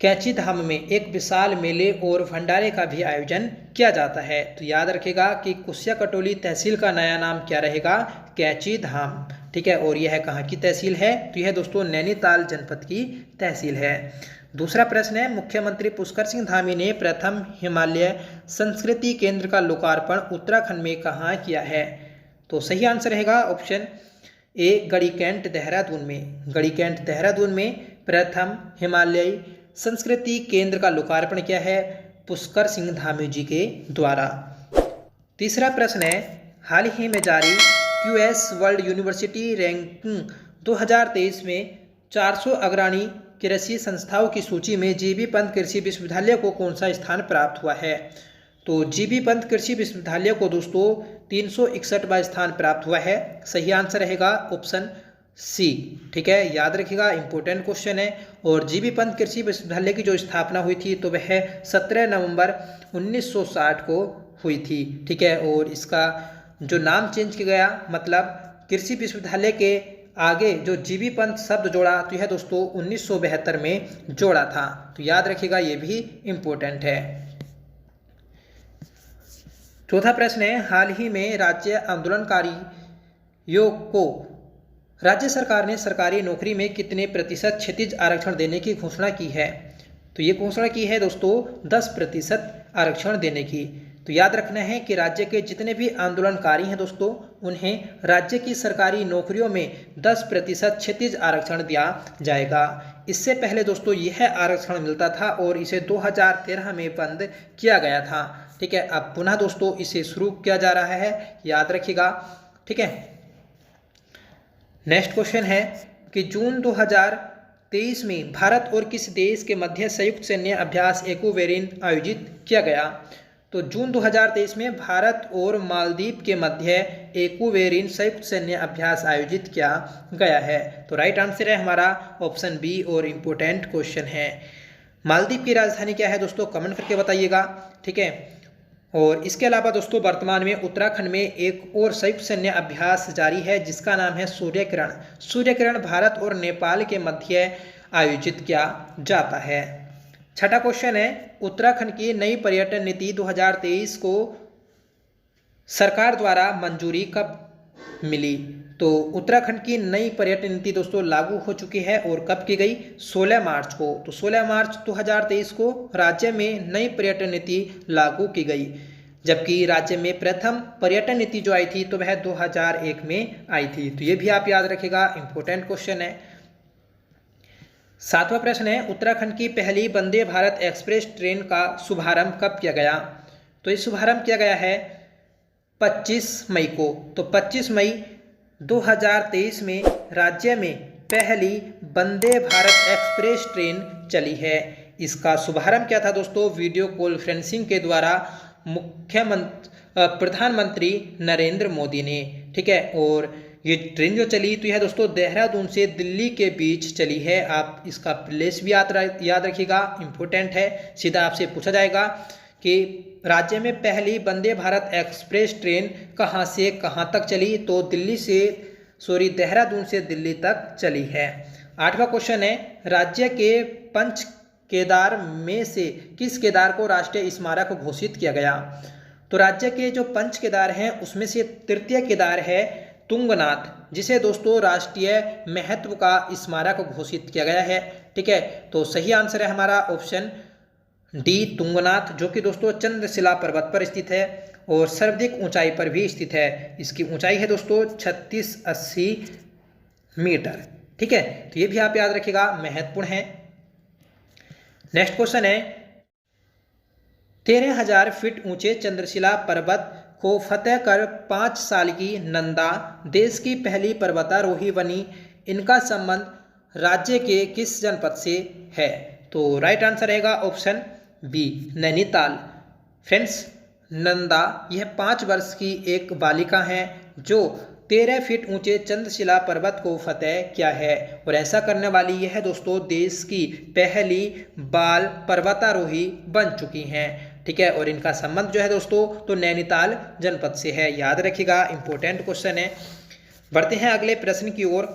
A: कैंची धाम में एक विशाल मेले और भंडारे का भी आयोजन किया जाता है। तो याद रखिएगा कि कुसिया कटोली तहसील का नया नाम क्या रहेगा, कैंची धाम। ठीक है, और यह कहाँ की तहसील है, तो यह दोस्तों नैनीताल जनपद की तहसील है। दूसरा प्रश्न है, मुख्यमंत्री पुष्कर सिंह धामी ने प्रथम हिमालय संस्कृति केंद्र का लोकार्पण उत्तराखंड में कहाँ किया है। तो सही आंसर रहेगा ऑप्शन ए, गढ़ीकैंट देहरादून में। गढ़ीकैंट देहरादून में प्रथम हिमालयी संस्कृति केंद्र का लोकार्पण किया है पुष्कर सिंह धामी जी के द्वारा। तीसरा प्रश्न है, हाल ही में जारी क्यूएस वर्ल्ड यूनिवर्सिटी रैंकिंग 2023 में 400 अग्रणी कृषि संस्थाओं की सूची में जीबी पंत कृषि विश्वविद्यालय को कौन सा स्थान प्राप्त हुआ है। तो जीबी पंत कृषि विश्वविद्यालय को दोस्तों 361वां स्थान प्राप्त हुआ है। सही आंसर रहेगा ऑप्शन सी। ठीक है, याद रखिएगा, इंपॉर्टेंट क्वेश्चन है। और जीबी पंत कृषि विश्वविद्यालय की जो स्थापना हुई थी तो वह 17 नवंबर 1960 को हुई थी। ठीक है, और इसका जो नाम चेंज किया गया, मतलब कृषि विश्वविद्यालय के आगे जो जीबी पंत शब्द जोड़ा तो यह दोस्तों 1972 में जोड़ा था। तो याद रखिएगा, ये भी इम्पोर्टेंट है। चौथा प्रश्न है, हाल ही में राज्य आंदोलनकारियों को राज्य सरकार ने सरकारी नौकरी में कितने प्रतिशत क्षितिज आरक्षण देने की घोषणा की है। तो ये घोषणा की है दोस्तों 10% आरक्षण देने की। तो याद रखना है कि राज्य के जितने भी आंदोलनकारी हैं दोस्तों, उन्हें राज्य की सरकारी नौकरियों में 10% क्षितिज आरक्षण दिया जाएगा। इससे पहले दोस्तों यह आरक्षण मिलता था और इसे 2013 में बंद किया गया था। ठीक है, अब पुनः दोस्तों इसे शुरू किया जा रहा है, याद रखिएगा। ठीक है, नेक्स्ट क्वेश्चन है कि जून 2023 में भारत और किस देश के मध्य संयुक्त सैन्य अभ्यास एक्वेरिन आयोजित किया गया। तो जून 2023 में भारत और मालदीव के मध्य एक्वेरिन संयुक्त सैन्य अभ्यास आयोजित किया गया है। तो राइट आंसर है हमारा ऑप्शन बी, और इम्पोर्टेंट क्वेश्चन है। मालदीव की राजधानी क्या है दोस्तों, कमेंट करके बताइएगा। ठीक है, और इसके अलावा दोस्तों वर्तमान में उत्तराखंड में एक और संयुक्त सैन्य अभ्यास जारी है जिसका नाम है सूर्यकिरण। सूर्यकिरण भारत और नेपाल के मध्य आयोजित किया जाता है। छठा क्वेश्चन है, उत्तराखंड की नई पर्यटन नीति 2023 को सरकार द्वारा मंजूरी कब मिली। तो उत्तराखंड की नई पर्यटन नीति दोस्तों लागू हो चुकी है और कब की गई, 16 मार्च को। तो 16 मार्च 2023 को राज्य में नई पर्यटन नीति लागू की गई, जबकि राज्य में प्रथम पर्यटन नीति जो आई थी तो वह 2001 में आई थी। तो ये भी आप याद रखिएगा, इंपॉर्टेंट क्वेश्चन है। सातवां प्रश्न है, उत्तराखंड की पहली वंदे भारत एक्सप्रेस ट्रेन का शुभारंभ कब किया गया। तो ये शुभारंभ किया गया है 25 मई को। तो 25 मई 2023 में राज्य में पहली वंदे भारत एक्सप्रेस ट्रेन चली है। इसका शुभारंभ क्या था दोस्तों, वीडियो कॉन्फ्रेंसिंग के द्वारा प्रधानमंत्री नरेंद्र मोदी ने। ठीक है, और ये ट्रेन जो चली तो यह दोस्तों देहरादून से दिल्ली के बीच चली है। आप इसका प्लेस भी याद रखिएगा, इम्पोर्टेंट है। सीधा आपसे पूछा जाएगा कि राज्य में पहली वंदे भारत एक्सप्रेस ट्रेन कहाँ से कहाँ तक चली, तो देहरादून से दिल्ली तक चली है। आठवां क्वेश्चन है, राज्य के पंच केदार में से किस केदार को राष्ट्रीय स्मारक घोषित किया गया। तो राज्य के जो पंच केदार हैं उसमें से तृतीय केदार है तुंगनाथ, जिसे दोस्तों राष्ट्रीय महत्व का स्मारक घोषित किया गया है। ठीक है, तो सही आंसर है हमारा ऑप्शन डी तुंगनाथ, जो कि दोस्तों चंद्रशिला पर्वत पर स्थित है और सर्वाधिक ऊंचाई पर भी स्थित है। इसकी ऊंचाई है दोस्तों 3680 मीटर। ठीक है, तो ये भी आप याद रखिएगा, महत्वपूर्ण है। नेक्स्ट क्वेश्चन है, 13,000 फीट ऊंचे चंद्रशिला पर्वत को फतेह कर 5 साल की नंदा देश की पहली पर्वतारोही बनी। इनका संबंध राज्य के किस जनपद से है। तो राइट आंसर रहेगा option B, Nainital. Friends, Nanda यह 5 वर्ष की एक बालिका है जो 13 फीट ऊंचे चंद्रशिला पर्वत को फतेह किया है, और ऐसा करने वाली यह दोस्तों देश की पहली बाल पर्वतारोही बन चुकी हैं। ठीक है, और इनका संबंध जो है दोस्तों तो नैनीताल जनपद से है, याद रखिएगा, इंपॉर्टेंट क्वेश्चन है। बढ़ते हैं अगले प्रश्न की ओर।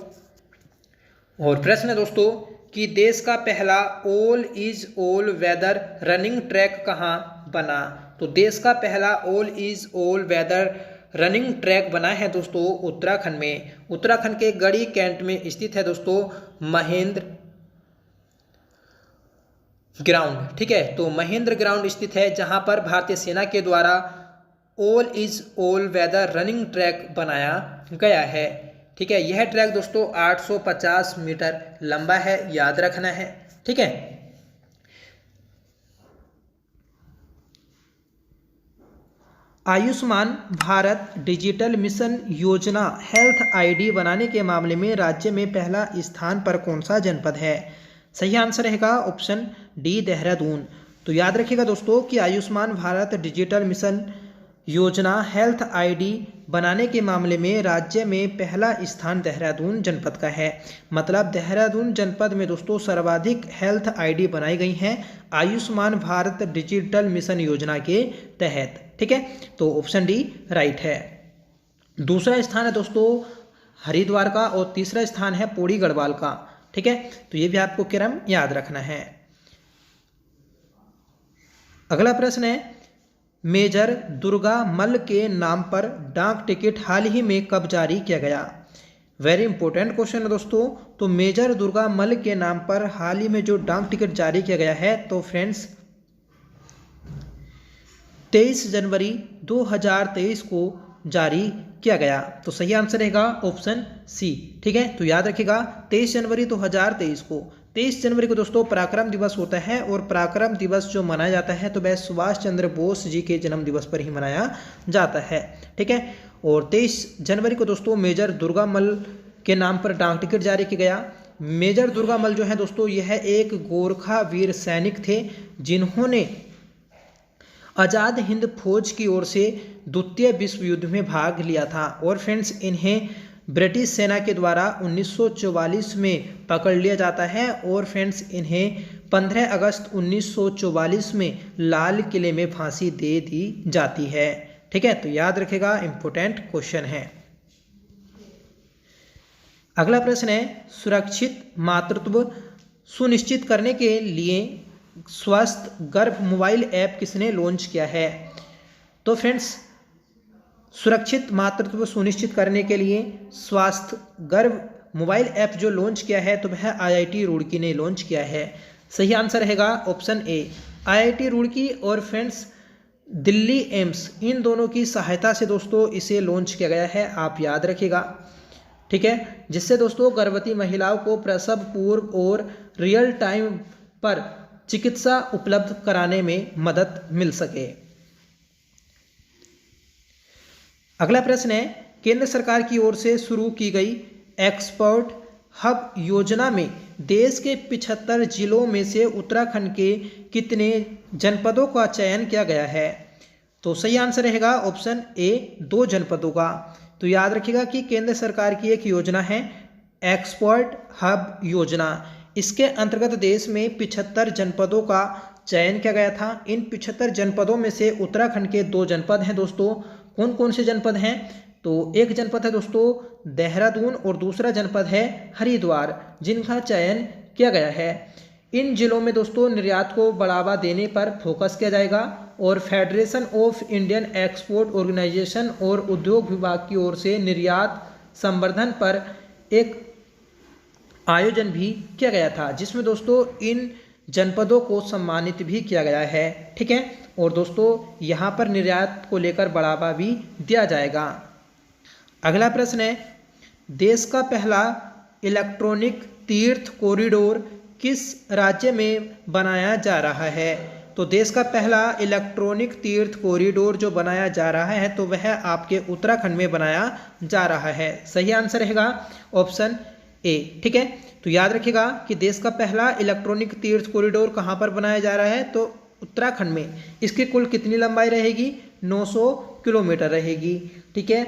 A: और प्रश्न दोस्तों कि देश का पहला all is all weather running track कहाँ बना। तो देश का पहला all is all weather running track बना है दोस्तों उत्तराखंड में। उत्तराखंड के गढ़ी कैंट में स्थित है दोस्तों महेंद्र ग्राउंड। ठीक है, तो महेंद्र ग्राउंड स्थित है जहां पर भारतीय सेना के द्वारा all is all weather running track बनाया गया है। ठीक है, यह ट्रैक दोस्तों 850 मीटर लंबा है, याद रखना है। ठीक है, आयुष्मान भारत डिजिटल मिशन योजना हेल्थ आईडी बनाने के मामले में राज्य में पहला स्थान पर कौन सा जनपद है। सही आंसर रहेगा ऑप्शन डी देहरादून। तो याद रखिएगा दोस्तों कि आयुष्मान भारत डिजिटल मिशन योजना हेल्थ आईडी बनाने के मामले में राज्य में पहला स्थान देहरादून जनपद का है। मतलब देहरादून जनपद में दोस्तों सर्वाधिक हेल्थ आईडी बनाई गई हैं आयुष्मान भारत डिजिटल मिशन योजना के तहत। ठीक है, तो ऑप्शन डी राइट है। दूसरा स्थान है दोस्तों हरिद्वार का और तीसरा स्थान है पौड़ी गढ़वाल का। ठीक है, तो ये भी आपको क्रम याद रखना है। अगला प्रश्न है मेजर दुर्गा मल्ल के नाम पर डाक टिकट हाल ही में कब जारी किया गया। वेरी इंपॉर्टेंट क्वेश्चन है दोस्तों। तो मेजर दुर्गा मल्ल के नाम पर हाल ही में जो डाक टिकट जारी किया गया है तो फ्रेंड्स 23 जनवरी 2023 को जारी किया गया। तो सही आंसर रहेगा ऑप्शन सी। ठीक है, तो याद रखिएगा 23 जनवरी 2023 को। 23 जनवरी को दोस्तों पराक्रम दिवस होता है और पराक्रम दिवस जो मनाया जाता है तो वह सुभाष चंद्र बोस जी के जन्म दिवस पर ही मनाया जाता है। ठीक है, और 23 जनवरी को दोस्तों मेजर दुर्गा मल्ल के नाम पर डाक टिकट जारी किया गया। मेजर दुर्गा मल्ल जो है दोस्तों यह एक गोरखा वीर सैनिक थे जिन्होंने आज़ाद हिंद फौज की ओर से द्वितीय विश्व युद्ध में भाग लिया था और फ्रेंड्स इन्हें ब्रिटिश सेना के द्वारा 1944 में पकड़ लिया जाता है और फ्रेंड्स इन्हें 15 अगस्त 1944 में लाल किले में फांसी दे दी जाती है। ठीक है, तो याद रखेगा इंपॉर्टेंट क्वेश्चन है। अगला प्रश्न है सुरक्षित मातृत्व सुनिश्चित करने के लिए स्वस्थ गर्भ मोबाइल ऐप किसने लॉन्च किया है। तो फ्रेंड्स सुरक्षित मातृत्व सुनिश्चित करने के लिए स्वास्थ्य गर्भ मोबाइल ऐप जो लॉन्च किया है तो वह आईआईटी रुड़की ने लॉन्च किया है। सही आंसर रहेगा ऑप्शन ए आईआईटी रुड़की और फ्रेंड्स दिल्ली एम्स इन दोनों की सहायता से दोस्तों इसे लॉन्च किया गया है, आप याद रखिएगा। ठीक है, जिससे दोस्तों गर्भवती महिलाओं को प्रसव पूर्व और रियल टाइम पर चिकित्सा उपलब्ध कराने में मदद मिल सके। अगला प्रश्न है केंद्र सरकार की ओर से शुरू की गई एक्सपोर्ट हब योजना में देश के 75 जिलों में से उत्तराखंड के कितने जनपदों का चयन किया गया है। तो सही आंसर रहेगा ऑप्शन ए 2 जनपदों का। तो याद रखिएगा कि केंद्र सरकार की एक योजना है एक्सपोर्ट हब योजना। इसके अंतर्गत देश में 75 जनपदों का चयन किया गया था। इन 75 जनपदों में से उत्तराखंड के 2 जनपद हैं दोस्तों। कौन कौन से जनपद हैं, तो एक जनपद है दोस्तों देहरादून और दूसरा जनपद है हरिद्वार, जिनका चयन किया गया है। इन जिलों में दोस्तों निर्यात को बढ़ावा देने पर फोकस किया जाएगा और federation of Indian export organisation और उद्योग विभाग की ओर से निर्यात संवर्धन पर एक आयोजन भी किया गया था, जिसमें दोस्तों इन जनपदों को सम्मानित भी किया गया है। ठीक है, और दोस्तों यहाँ पर निर्यात को लेकर बढ़ावा भी दिया जाएगा। अगला प्रश्न है देश का पहला इलेक्ट्रॉनिक तीर्थ कॉरिडोर किस राज्य में बनाया जा रहा है। तो देश का पहला इलेक्ट्रॉनिक तीर्थ कॉरिडोर जो बनाया जा रहा है तो वह आपके उत्तराखंड में बनाया जा रहा है। सही आंसर रहेगा ऑप्शन ए। ठीक है, तो याद रखिएगा कि देश का पहला इलेक्ट्रॉनिक तीर्थ कॉरिडोर कहाँ पर बनाया जा रहा है, तो उत्तराखंड में। इसकी कुल कितनी लंबाई रहेगी, 900 किलोमीटर रहेगी। ठीक है,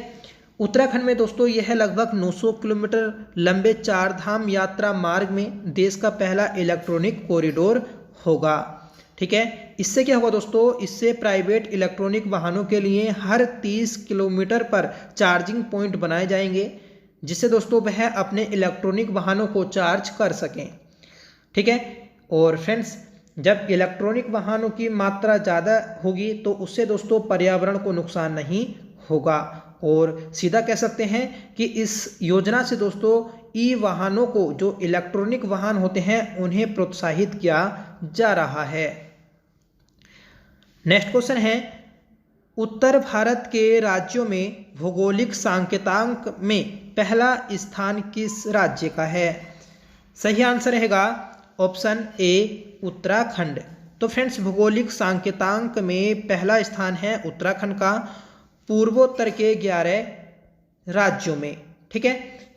A: उत्तराखंड में दोस्तों यह लगभग 900 किलोमीटर लंबे 4 धाम यात्रा मार्ग में देश का पहला इलेक्ट्रॉनिक कॉरिडोर होगा। ठीक है, इससे क्या होगा दोस्तों, इससे प्राइवेट इलेक्ट्रॉनिक वाहनों के लिए हर 30 किलोमीटर पर चार्जिंग पॉइंट बनाए जाएंगे, जिससे दोस्तों वह अपने इलेक्ट्रॉनिक वाहनों को चार्ज कर सकें। ठीक है। और फ्रेंड्स, जब इलेक्ट्रॉनिक वाहनों की मात्रा ज़्यादा होगी तो उससे दोस्तों पर्यावरण को नुकसान नहीं होगा। और सीधा कह सकते हैं कि इस योजना से दोस्तों ई वाहनों को, जो इलेक्ट्रॉनिक वाहन होते हैं, उन्हें प्रोत्साहित किया जा रहा है। नेक्स्ट क्वेश्चन है, उत्तर भारत के राज्यों में भौगोलिक सांकेतांक में पहला स्थान किस राज्य का है? सही आंसर रहेगा ऑप्शन ए उत्तराखंड। तो फ्रेंड्स, भौगोलिक सांकेतांक में पहला स्थान है उत्तराखंड का, पूर्वोत्तर के 11 राज्यों में। ठीक है,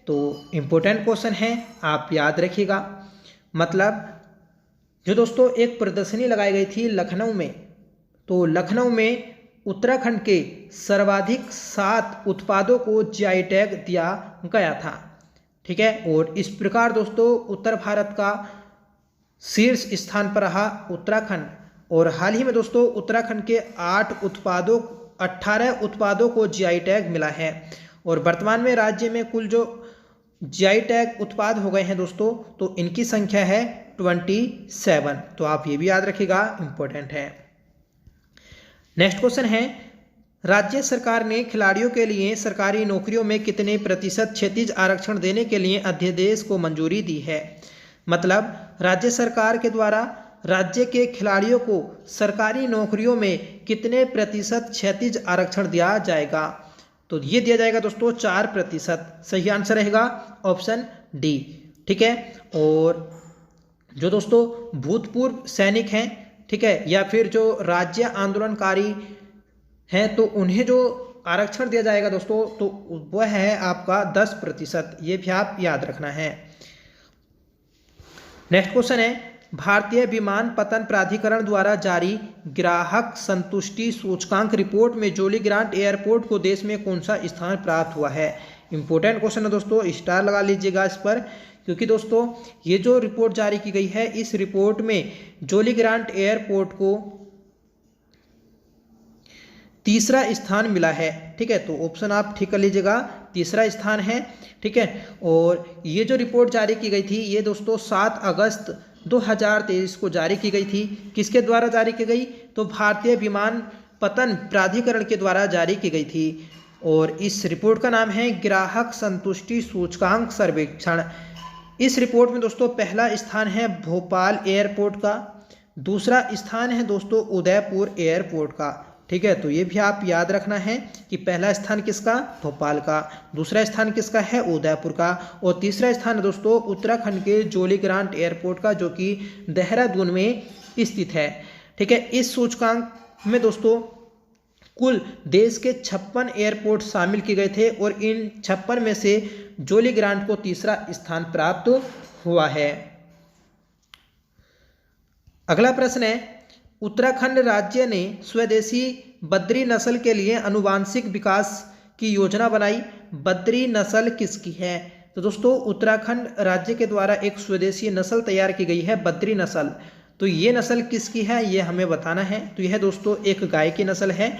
A: तो इम्पोर्टेंट क्वेश्चन है, आप याद रखिएगा। मतलब जो दोस्तों एक प्रदर्शनी लगाई गई थी लखनऊ में, तो लखनऊ में उत्तराखंड के सर्वाधिक 7 उत्पादों को जीआई टैग दिया गया था। ठीक है, और इस प्रकार दोस्तों उत्तर भारत का शीर्ष स्थान पर रहा उत्तराखंड। और हाल ही में दोस्तों उत्तराखंड के 18 उत्पादों को जीआई टैग मिला है। और वर्तमान में राज्य में कुल जो जीआई टैग उत्पाद हो गए हैं दोस्तों, तो इनकी संख्या है 27। तो आप ये भी याद रखिएगा, इंपॉर्टेंट है। नेक्स्ट क्वेश्चन है, राज्य सरकार ने खिलाड़ियों के लिए सरकारी नौकरियों में कितने प्रतिशत क्षैतिज आरक्षण देने के लिए अध्यादेश को मंजूरी दी है? मतलब राज्य सरकार के द्वारा राज्य के खिलाड़ियों को सरकारी नौकरियों में कितने प्रतिशत क्षैतिज आरक्षण दिया जाएगा? तो ये दिया जाएगा दोस्तों 4%। सही आंसर रहेगा ऑप्शन डी। ठीक है, और जो दोस्तों भूतपूर्व सैनिक हैं, ठीक है, या फिर जो राज्य आंदोलनकारी हैं, तो उन्हें जो आरक्षण दिया जाएगा दोस्तों, तो वह है आपका 10%। ये भी आप याद रखना है। नेक्स्ट क्वेश्चन है, भारतीय विमानपत्तन प्राधिकरण द्वारा जारी ग्राहक संतुष्टि सूचकांक रिपोर्ट में जोली ग्रांट एयरपोर्ट को देश में कौन सा स्थान प्राप्त हुआ है? इंपॉर्टेंट क्वेश्चन है दोस्तों, स्टार लगा लीजिएगा इस पर, क्योंकि दोस्तों ये जो रिपोर्ट जारी की गई है, इस रिपोर्ट में जोली ग्रांट एयरपोर्ट को 3रा स्थान मिला है। ठीक है, तो ऑप्शन आप ठीक कर लीजिएगा, 3रा स्थान है। ठीक है, और ये जो रिपोर्ट जारी की गई थी, ये दोस्तों 7 अगस्त 2023 को जारी की गई थी। किसके द्वारा जारी की गई? तो भारतीय विमानपत्तन प्राधिकरण के द्वारा जारी की गई थी। और इस रिपोर्ट का नाम है ग्राहक संतुष्टि सूचकांक सर्वेक्षण। इस रिपोर्ट में दोस्तों पहला स्थान है भोपाल एयरपोर्ट का, दूसरा स्थान है दोस्तों उदयपुर एयरपोर्ट का। ठीक है, तो ये भी आप याद रखना है कि पहला स्थान किसका? भोपाल का, दूसरा स्थान किसका है? उदयपुर का, और तीसरा स्थान है दोस्तों उत्तराखंड के जोली ग्रांट एयरपोर्ट का, जो कि देहरादून में स्थित है। ठीक है, इस सूचकांक में दोस्तों कुल देश के 56 एयरपोर्ट शामिल किए गए थे, और इन 56 में से जोली ग्रांट को 3रा स्थान प्राप्त हुआ है। अगला प्रश्न है, उत्तराखंड राज्य ने स्वदेशी बद्री नस्ल के लिए आनुवांशिक विकास की योजना बनाई। बद्री नस्ल किसकी है? तो दोस्तों उत्तराखंड राज्य के द्वारा एक स्वदेशी नस्ल तैयार की गई है, बद्री नस्ल। तो ये नस्ल किसकी है, ये हमें बताना है। तो यह दोस्तों एक गाय की नस्ल है।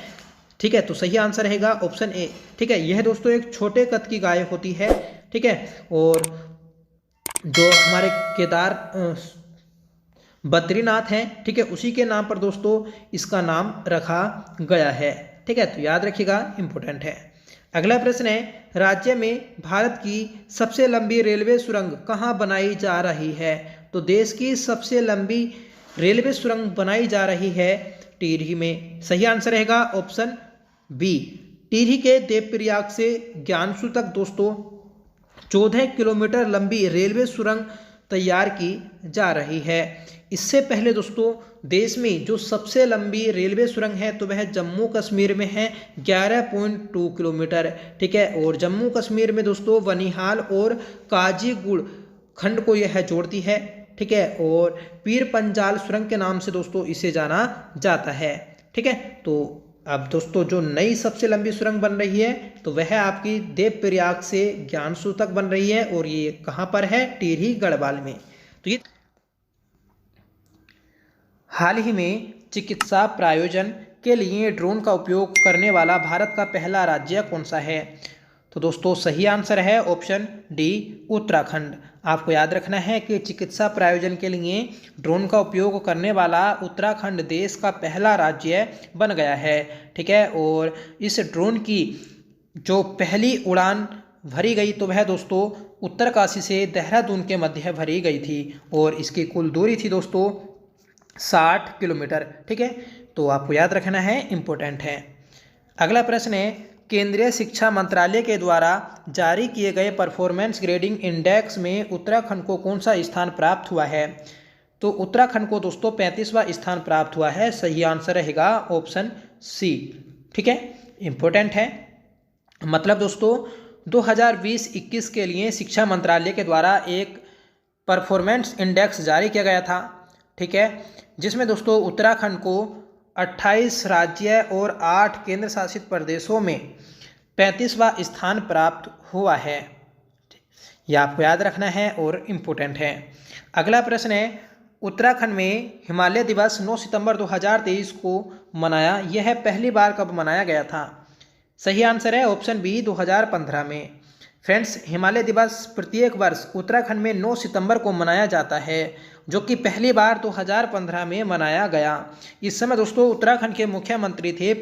A: ठीक है, तो सही आंसर रहेगा ऑप्शन ए। ठीक है, यह दोस्तों एक छोटे कद की गाय होती है। ठीक है, और जो हमारे केदार बद्रीनाथ हैं, ठीक है, उसी के नाम पर दोस्तों इसका नाम रखा गया है। ठीक है, तो याद रखिएगा, इंपॉर्टेंट है। अगला प्रश्न है, राज्य में भारत की सबसे लंबी रेलवे सुरंग कहाँ बनाई जा रही है? तो देश की सबसे लंबी रेलवे सुरंग बनाई जा रही है टिहरी में। सही आंसर रहेगा ऑप्शन बी। टिहरी के देवप्रयाग से ज्ञानसू तक दोस्तों 14 किलोमीटर लंबी रेलवे सुरंग तैयार की जा रही है। इससे पहले दोस्तों देश में जो सबसे लंबी रेलवे सुरंग है, तो वह जम्मू कश्मीर में है, 11.2 किलोमीटर। ठीक है, और जम्मू कश्मीर में दोस्तों बनिहाल और काजीगुड़ खंड को यह जोड़ती है। ठीक है, और पीर पंजाल सुरंग के नाम से दोस्तों इसे जाना जाता है। ठीक है, तो अब दोस्तों जो नई सबसे लंबी सुरंग बन रही है, तो वह आपकी देवप्रयाग से ज्ञानसू तक बन रही है, और ये कहाँ पर है? टिहरी गढ़वाल में। तो ये हाल ही में चिकित्सा प्रायोजन के लिए ड्रोन का उपयोग करने वाला भारत का पहला राज्य कौन सा है? तो दोस्तों सही आंसर है ऑप्शन डी उत्तराखंड। आपको याद रखना है कि चिकित्सा प्रयोजन के लिए ड्रोन का उपयोग करने वाला उत्तराखंड देश का पहला राज्य बन गया है। ठीक है, और इस ड्रोन की जो पहली उड़ान भरी गई तो वह दोस्तों उत्तरकाशी से देहरादून के मध्य भरी गई थी और इसकी कुल दूरी थी दोस्तों 60 किलोमीटर। ठीक है, तो आपको याद रखना है, इम्पोर्टेंट है। अगला प्रश्न है, केंद्रीय शिक्षा मंत्रालय के द्वारा जारी किए गए परफॉर्मेंस ग्रेडिंग इंडेक्स में उत्तराखंड को कौन सा स्थान प्राप्त हुआ है? तो उत्तराखंड को दोस्तों 35वां स्थान प्राप्त हुआ है। सही आंसर रहेगा ऑप्शन सी। ठीक है, इम्पोर्टेंट है। मतलब दोस्तों 2020-21 के लिए शिक्षा मंत्रालय के द्वारा एक परफॉर्मेंस इंडेक्स जारी किया गया था। ठीक है, जिसमें दोस्तों उत्तराखंड को 28 राज्य और 8 केंद्र शासित प्रदेशों में 35वां स्थान प्राप्त हुआ है। यह आपको याद रखना है और इम्पोर्टेंट है। अगला प्रश्न है, उत्तराखंड में हिमालय दिवस 9 सितंबर 2023 को मनाया, यह पहली बार कब मनाया गया था? सही आंसर है ऑप्शन बी 2015 में। फ्रेंड्स, हिमालय दिवस प्रत्येक वर्ष उत्तराखंड में 9 सितंबर को मनाया जाता है, जो कि पहली बार 2015 में मनाया गया। इस समय दोस्तों उत्तराखंड के मुख्यमंत्री थे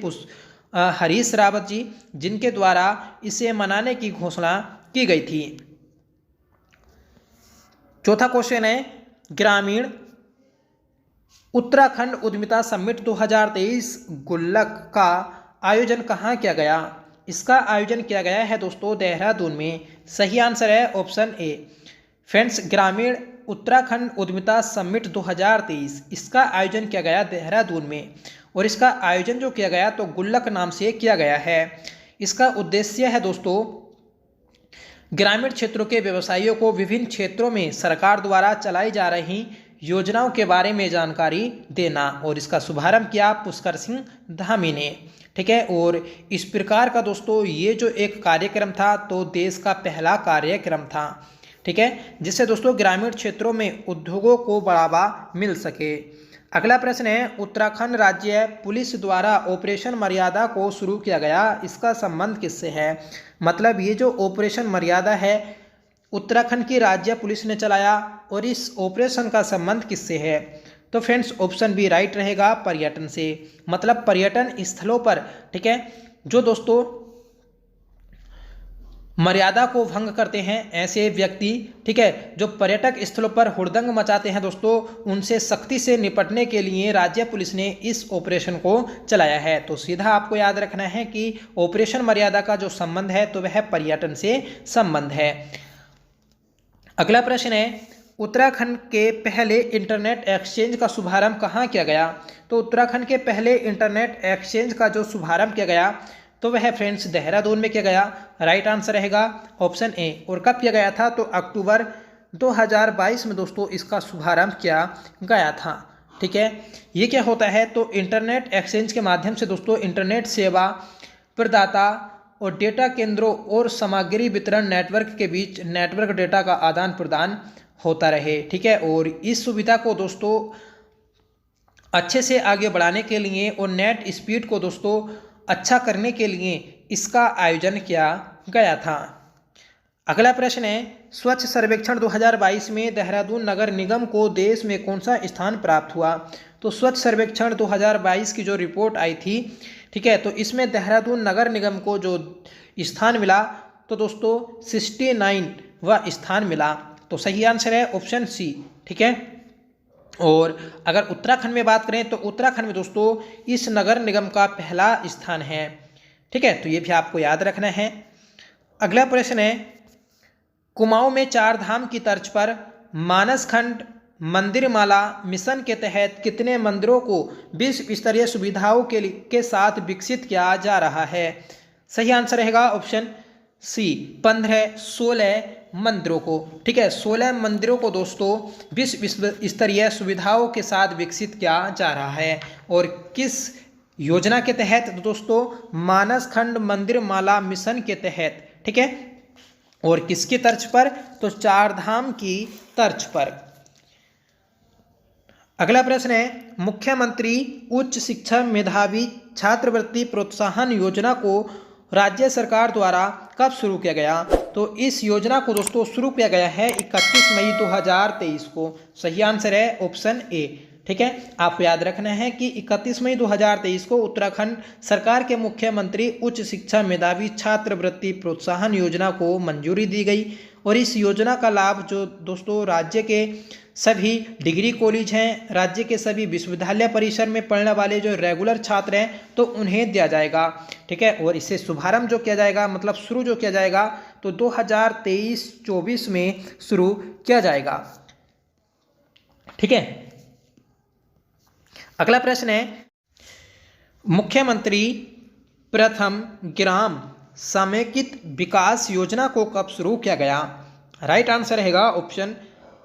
A: हरीश रावत जी, जिनके द्वारा इसे मनाने की घोषणा की गई थी। चौथा क्वेश्चन है, ग्रामीण उत्तराखंड उद्यमिता समिट 2023 गुल्लक का आयोजन कहाँ किया गया? इसका आयोजन किया गया है दोस्तों देहरादून में। सही आंसर है ऑप्शन ए। फ्रेंड्स, ग्रामीण उत्तराखंड उद्यमिता समिट 2023 इसका आयोजन किया गया देहरादून में, और इसका आयोजन जो किया गया तो गुल्लक नाम से किया गया है। इसका उद्देश्य है दोस्तों ग्रामीण क्षेत्रों के व्यवसायियों को विभिन्न क्षेत्रों में सरकार द्वारा चलाई जा रही योजनाओं के बारे में जानकारी देना, और इसका शुभारंभ किया पुष्कर सिंह धामी ने। ठीक है, और इस प्रकार का दोस्तों ये जो एक कार्यक्रम था तो देश का पहला कार्यक्रम था। ठीक है, जिससे दोस्तों ग्रामीण क्षेत्रों में उद्योगों को बढ़ावा मिल सके। अगला प्रश्न है, उत्तराखंड राज्य पुलिस द्वारा ऑपरेशन मर्यादा को शुरू किया गया, इसका संबंध किससे है? मतलब ये जो ऑपरेशन मर्यादा है उत्तराखंड की राज्य पुलिस ने चलाया, और इस ऑपरेशन का संबंध किससे है? तो फ्रेंड्स ऑप्शन बी राइट रहेगा, पर्यटन से। मतलब पर्यटन स्थलों पर, ठीक है, जो दोस्तों मर्यादा को भंग करते हैं ऐसे व्यक्ति, ठीक है, जो पर्यटक स्थलों पर हुड़दंग मचाते हैं दोस्तों, उनसे सख्ती से निपटने के लिए राज्य पुलिस ने इस ऑपरेशन को चलाया है। तो सीधा आपको याद रखना है कि ऑपरेशन मर्यादा का जो संबंध है तो वह पर्यटन से संबंध है। अगला प्रश्न है, उत्तराखंड के पहले इंटरनेट एक्सचेंज का शुभारंभ कहाँ किया गया? तो उत्तराखंड के पहले इंटरनेट एक्सचेंज का जो शुभारंभ किया गया तो वह फ्रेंड्स देहरादून में किया गया। राइट आंसर रहेगा ऑप्शन ए। और कब किया गया था? तो अक्टूबर 2022 में दोस्तों इसका शुभारंभ किया गया था। ठीक है, ये क्या होता है? तो इंटरनेट एक्सचेंज के माध्यम से दोस्तों इंटरनेट सेवा प्रदाता और डेटा केंद्रों और सामग्री वितरण नेटवर्क के बीच नेटवर्क डेटा का आदान प्रदान होता रहे। ठीक है, और इस सुविधा को दोस्तों अच्छे से आगे बढ़ाने के लिए और नेट स्पीड को दोस्तों अच्छा करने के लिए इसका आयोजन किया गया था। अगला प्रश्न है, स्वच्छ सर्वेक्षण 2022 में देहरादून नगर निगम को देश में कौन सा स्थान प्राप्त हुआ? तो स्वच्छ सर्वेक्षण 2022 की जो रिपोर्ट आई थी, ठीक है, तो इसमें देहरादून नगर निगम को जो स्थान मिला तो दोस्तों 69वां स्थान मिला। तो सही आंसर है ऑप्शन सी। ठीक है, और अगर उत्तराखंड में बात करें तो उत्तराखंड में दोस्तों इस नगर निगम का पहला स्थान है। ठीक है, तो ये भी आपको याद रखना है। अगला प्रश्न है, कुमाऊं में 4 धाम की तर्ज पर मानसखंड मंदिर माला मिशन के तहत कितने मंदिरों को विश्व स्तरीय सुविधाओं के साथ विकसित किया जा रहा है? सही आंसर रहेगा ऑप्शन सी 16 मंदिरों को। ठीक है, 16 मंदिरों को दोस्तों विश्व स्तरीय सुविधाओं के साथ विकसित किया जा रहा है। और किस योजना के तहत? दोस्तों मानसखंड मंदिर माला मिशन के तहत। ठीक है, और किसकी तर्ज पर? तो 4 धाम की तर्ज पर। अगला प्रश्न है, मुख्यमंत्री उच्च शिक्षा मेधावी छात्रवृत्ति प्रोत्साहन योजना को राज्य सरकार द्वारा कब शुरू किया गया? तो इस योजना को दोस्तों शुरू किया गया है 31 मई 2023 को। सही आंसर है ऑप्शन ए। ठीक है, आपको याद रखना है कि 31 मई 2023 को उत्तराखंड सरकार के मुख्यमंत्री उच्च शिक्षा मेधावी छात्रवृत्ति प्रोत्साहन योजना को मंजूरी दी गई। और इस योजना का लाभ जो दोस्तों राज्य के सभी डिग्री कॉलेज हैं, राज्य के सभी विश्वविद्यालय परिसर में पढ़ने वाले जो रेगुलर छात्र हैं तो उन्हें दिया जाएगा। ठीक है, और इसे शुभारंभ जो किया जाएगा, मतलब शुरू जो किया जाएगा तो 2023-24 में शुरू किया जाएगा। ठीक है, अगला प्रश्न है, मुख्यमंत्री प्रथम ग्राम समेकित विकास योजना को कब शुरू किया गया? राइट आंसर रहेगा ऑप्शन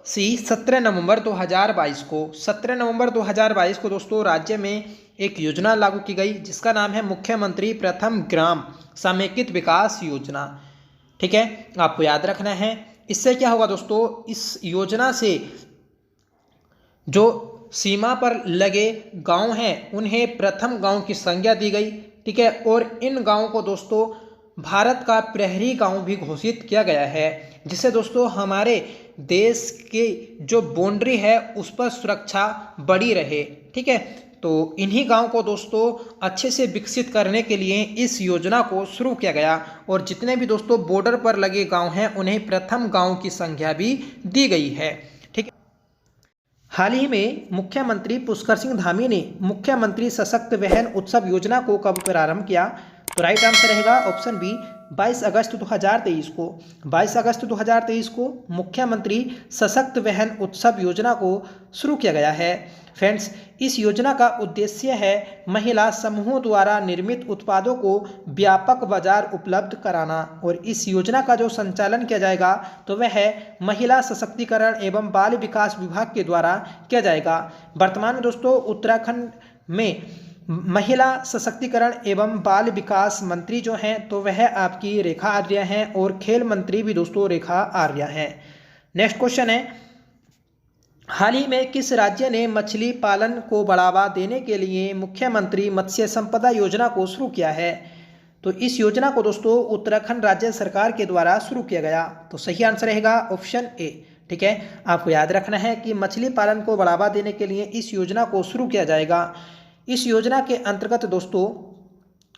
A: सी 17 नवंबर 2022 को। 17 नवंबर 2022 को दोस्तों राज्य में एक योजना लागू की गई जिसका नाम है मुख्यमंत्री प्रथम ग्राम समेकित विकास योजना। ठीक है, आपको याद रखना है। इससे क्या होगा दोस्तों, इस योजना से जो सीमा पर लगे गांव हैं उन्हें प्रथम गांव की संज्ञा दी गई। ठीक है, और इन गांवों को दोस्तों भारत का प्रहरी गांव भी घोषित किया गया है, जिससे दोस्तों हमारे देश की जो बाउंड्री है उस पर सुरक्षा बड़ी रहे। ठीक है, तो इन्हीं गांव को दोस्तों अच्छे से विकसित करने के लिए इस योजना को शुरू किया गया। और जितने भी दोस्तों बॉर्डर पर लगे गांव हैं उन्हें प्रथम गांव की संज्ञा भी दी गई है। ठीक है, हाल ही में मुख्यमंत्री पुष्कर सिंह धामी ने मुख्यमंत्री सशक्त बहन उत्सव योजना को कब प्रारंभ किया? तो राइट आंसर रहेगा ऑप्शन बी 22 अगस्त 2023 को। 22 अगस्त 2023 को मुख्यमंत्री सशक्त बहन उत्सव योजना को शुरू किया गया है। फ्रेंड्स, इस योजना का उद्देश्य है महिला समूहों द्वारा निर्मित उत्पादों को व्यापक बाजार उपलब्ध कराना। और इस योजना का जो संचालन किया जाएगा तो वह है महिला सशक्तिकरण एवं बाल विकास विभाग के द्वारा किया जाएगा। वर्तमान में दोस्तों उत्तराखंड में महिला सशक्तिकरण एवं बाल विकास मंत्री जो हैं तो वह आपकी रेखा आर्या हैं और खेल मंत्री भी दोस्तों रेखा आर्या हैं। नेक्स्ट क्वेश्चन है, हाल ही में किस राज्य ने मछली पालन को बढ़ावा देने के लिए मुख्यमंत्री मत्स्य संपदा योजना को शुरू किया है? तो इस योजना को दोस्तों उत्तराखंड राज्य सरकार के द्वारा शुरू किया गया। तो सही आंसर रहेगा ऑप्शन ए। ठीक है, आपको याद रखना है कि मछली पालन को बढ़ावा देने के लिए इस योजना को शुरू किया जाएगा। इस योजना के अंतर्गत दोस्तों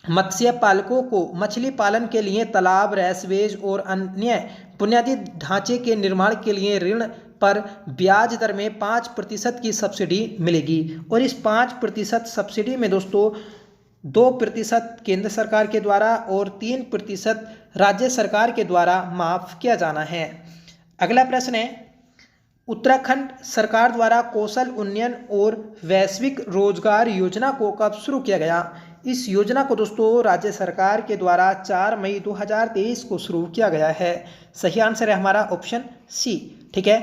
A: मत्स्य पालकों को मछली पालन के लिए तालाब, रैसवेज और अन्य बुनियादी ढांचे के निर्माण के लिए ऋण पर ब्याज दर में 5% की सब्सिडी मिलेगी। और इस 5% सब्सिडी में दोस्तों 2% केंद्र सरकार के द्वारा और 3% राज्य सरकार के द्वारा माफ किया जाना है। अगला प्रश्न है, उत्तराखंड सरकार द्वारा कौशल उन्नयन और वैश्विक रोजगार योजना को कब शुरू किया गया? इस योजना को दोस्तों राज्य सरकार के द्वारा 4 मई 2023 को शुरू किया गया है। सही आंसर है हमारा ऑप्शन सी। ठीक है,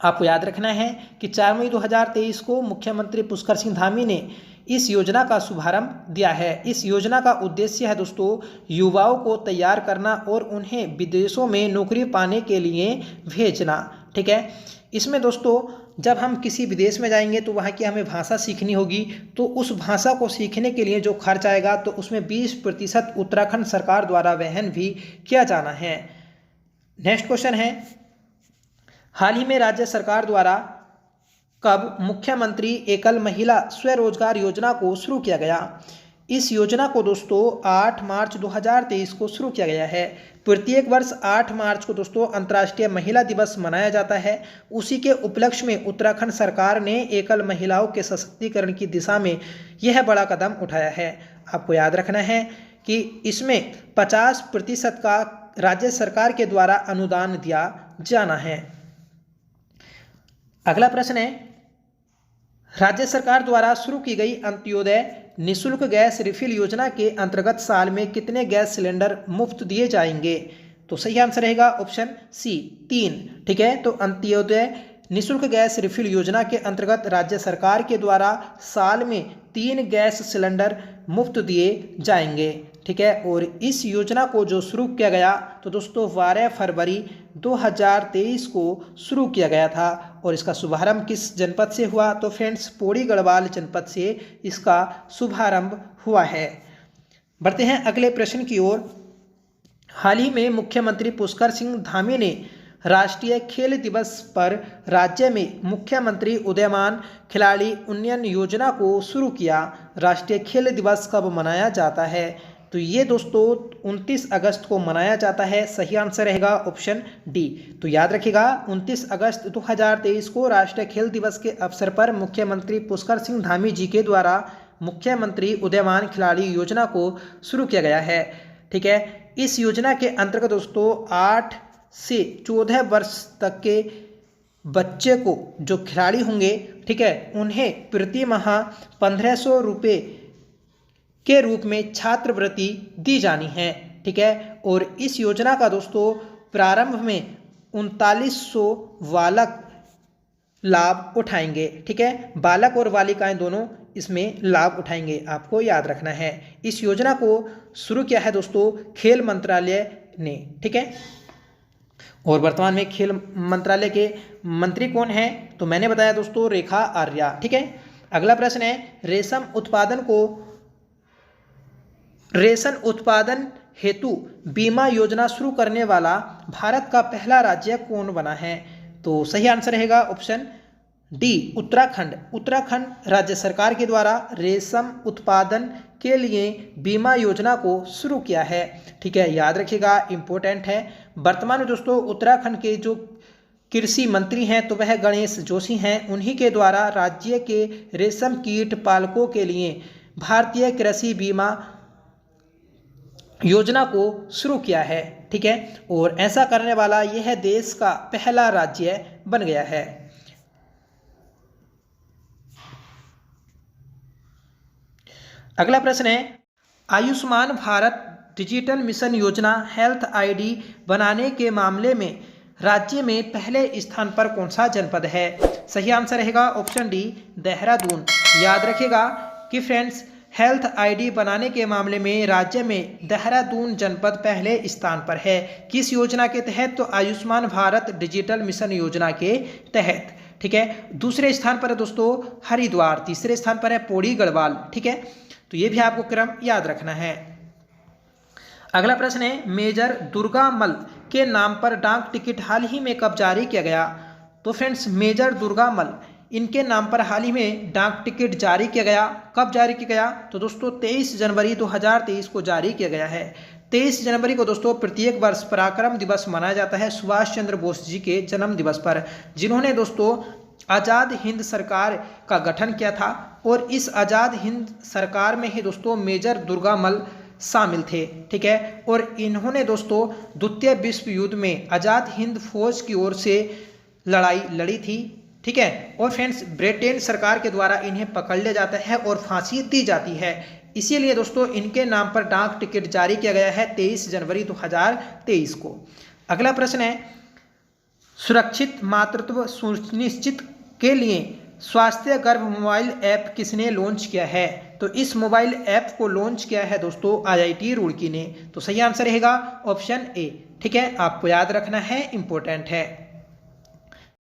A: आपको याद रखना है कि 4 मई 2023 को मुख्यमंत्री पुष्कर सिंह धामी ने इस योजना का शुभारंभ दिया है। इस योजना का उद्देश्य है दोस्तों युवाओं को तैयार करना और उन्हें विदेशों में नौकरी पाने के लिए भेजना। ठीक है, इसमें दोस्तों जब हम किसी विदेश में जाएंगे तो वहाँ की हमें भाषा सीखनी होगी, तो उस भाषा को सीखने के लिए जो खर्च आएगा तो उसमें 20% उत्तराखंड सरकार द्वारा वहन भी किया जाना है। नेक्स्ट क्वेश्चन है, हाल ही में राज्य सरकार द्वारा कब मुख्यमंत्री एकल महिला स्वरोजगार योजना को शुरू किया गया? इस योजना को दोस्तों 8 मार्च 2023 को शुरू किया गया है। प्रत्येक वर्ष 8 मार्च को दोस्तों अंतर्राष्ट्रीय महिला दिवस मनाया जाता है। उसी के उपलक्ष्य में उत्तराखंड सरकार ने एकल महिलाओं के सशक्तिकरण की दिशा में यह बड़ा कदम उठाया है। आपको याद रखना है कि इसमें 50% का राज्य सरकार के द्वारा अनुदान दिया जाना है। अगला प्रश्न है, राज्य सरकार द्वारा शुरू की गई अंत्योदय निःशुल्क गैस रिफिल योजना के अंतर्गत साल में कितने गैस सिलेंडर मुफ्त दिए जाएंगे? तो सही आंसर रहेगा ऑप्शन सी 3। ठीक है, तो अंत्योदय निःशुल्क गैस रिफिल योजना के अंतर्गत राज्य सरकार के द्वारा साल में 3 गैस सिलेंडर मुफ्त दिए जाएंगे। ठीक है, और इस योजना को जो शुरू किया गया तो दोस्तों 12 फरवरी 2023 को शुरू किया गया था। और इसका शुभारंभ किस जनपद से हुआ? तो फ्रेंड्स पौड़ी गढ़वाल जनपद से इसका शुभारंभ हुआ है। बढ़ते हैं अगले प्रश्न की ओर। हाल ही में मुख्यमंत्री पुष्कर सिंह धामी ने राष्ट्रीय खेल दिवस पर राज्य में मुख्यमंत्री उदीयमान खिलाड़ी उन्नयन योजना को शुरू किया। राष्ट्रीय खेल दिवस कब मनाया जाता है? तो ये दोस्तों 29 अगस्त को मनाया जाता है। सही आंसर रहेगा ऑप्शन डी। तो याद रखिएगा 29 अगस्त 2023 को राष्ट्रीय खेल दिवस के अवसर पर मुख्यमंत्री पुष्कर सिंह धामी जी के द्वारा मुख्यमंत्री उदीयमान खिलाड़ी योजना को शुरू किया गया है। ठीक है, इस योजना के अंतर्गत दोस्तों 8 से 14 वर्ष तक के बच्चे को जो खिलाड़ी होंगे, ठीक है, उन्हें प्रति माह 1500 रुपये के रूप में छात्रवृत्ति दी जानी है। ठीक है, और इस योजना का दोस्तों प्रारंभ में 3900 बालक लाभ उठाएंगे। ठीक है, बालक और बालिकाएं दोनों इसमें लाभ उठाएंगे, आपको याद रखना है। इस योजना को शुरू किया है दोस्तों खेल मंत्रालय ने। ठीक है, और वर्तमान में खेल मंत्रालय के मंत्री कौन हैं? तो मैंने बताया दोस्तों रेखा आर्या। ठीक है, अगला प्रश्न है रेशम उत्पादन हेतु बीमा योजना शुरू करने वाला भारत का पहला राज्य कौन बना है? तो सही आंसर रहेगा ऑप्शन डी, उत्तराखंड। उत्तराखंड राज्य सरकार के द्वारा रेशम उत्पादन के लिए बीमा योजना को शुरू किया है। ठीक है, याद रखिएगा, इंपॉर्टेंट है। वर्तमान में दोस्तों उत्तराखंड के जो कृषि मंत्री हैं तो वह गणेश जोशी हैं। उन्हीं के द्वारा राज्य के रेशम कीट पालकों के लिए भारतीय कृषि बीमा योजना को शुरू किया है। ठीक है, और ऐसा करने वाला यह देश का पहला राज्य बन गया है। अगला प्रश्न है आयुष्मान भारत डिजिटल मिशन योजना हेल्थ आईडी बनाने के मामले में राज्य में पहले स्थान पर कौन सा जनपद है? सही आंसर रहेगा ऑप्शन डी, देहरादून। याद रखिएगा कि फ्रेंड्स हेल्थ आईडी बनाने के मामले में राज्य में देहरादून जनपद पहले स्थान पर है। किस योजना के तहत? तो आयुष्मान भारत डिजिटल मिशन योजना के तहत। ठीक है, दूसरे स्थान पर है दोस्तों हरिद्वार, तीसरे स्थान पर है पौड़ी गढ़वाल। ठीक है, तो ये भी आपको क्रम याद रखना है। अगला प्रश्न है मेजर दुर्गामल के नाम पर डाक टिकट हाल ही में कब जारी किया गया? तो फ्रेंड्स मेजर दुर्गामल इनके नाम पर हाल ही में डाक टिकट जारी किया गया। कब जारी किया गया? तो दोस्तों 23 जनवरी 2023 को जारी किया गया है। 23 जनवरी को दोस्तों प्रत्येक वर्ष पराक्रम दिवस मनाया जाता है सुभाष चंद्र बोस जी के जन्म दिवस पर, जिन्होंने दोस्तों आज़ाद हिंद सरकार का गठन किया था। और इस आज़ाद हिंद सरकार में ही दोस्तों मेजर दुर्गामल शामिल थे। ठीक है, और इन्होंने दोस्तों द्वितीय विश्व युद्ध में आज़ाद हिंद फौज की ओर से लड़ाई लड़ी थी। ठीक है, और फ्रेंड्स ब्रिटेन सरकार के द्वारा इन्हें पकड़ लिया जाता है और फांसी दी जाती है। इसीलिए दोस्तों इनके नाम पर डाक टिकट जारी किया गया है 23 जनवरी 2023 को। अगला प्रश्न है सुरक्षित मातृत्व सुनिश्चित के लिए स्वास्थ्य गर्भ मोबाइल ऐप किसने लॉन्च किया है? तो इस मोबाइल ऐप को लॉन्च किया है दोस्तों IIT रुड़की ने। तो सही आंसर रहेगा ऑप्शन ए। ठीक है, आपको याद रखना है, इंपॉर्टेंट है।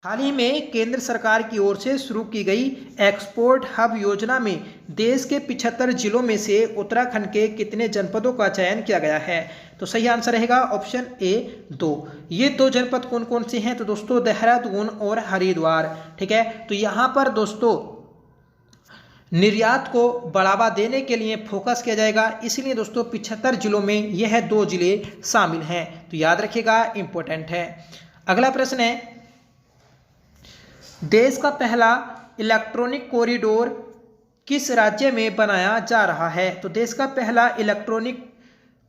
A: हाल ही में केंद्र सरकार की ओर से शुरू की गई एक्सपोर्ट हब योजना में देश के 75 जिलों में से उत्तराखंड के कितने जनपदों का चयन किया गया है? तो सही आंसर रहेगा ऑप्शन ए 2। ये 2 जनपद कौन कौन से हैं? तो दोस्तों देहरादून और हरिद्वार। ठीक है, तो यहाँ पर दोस्तों निर्यात को बढ़ावा देने के लिए फोकस किया जाएगा, इसलिए दोस्तों 75 जिलों में यह 2 जिले शामिल हैं। तो याद रखिएगा, इंपॉर्टेंट है। अगला प्रश्न है देश का पहला इलेक्ट्रॉनिक कॉरिडोर किस राज्य में बनाया जा रहा है? तो देश का पहला इलेक्ट्रॉनिक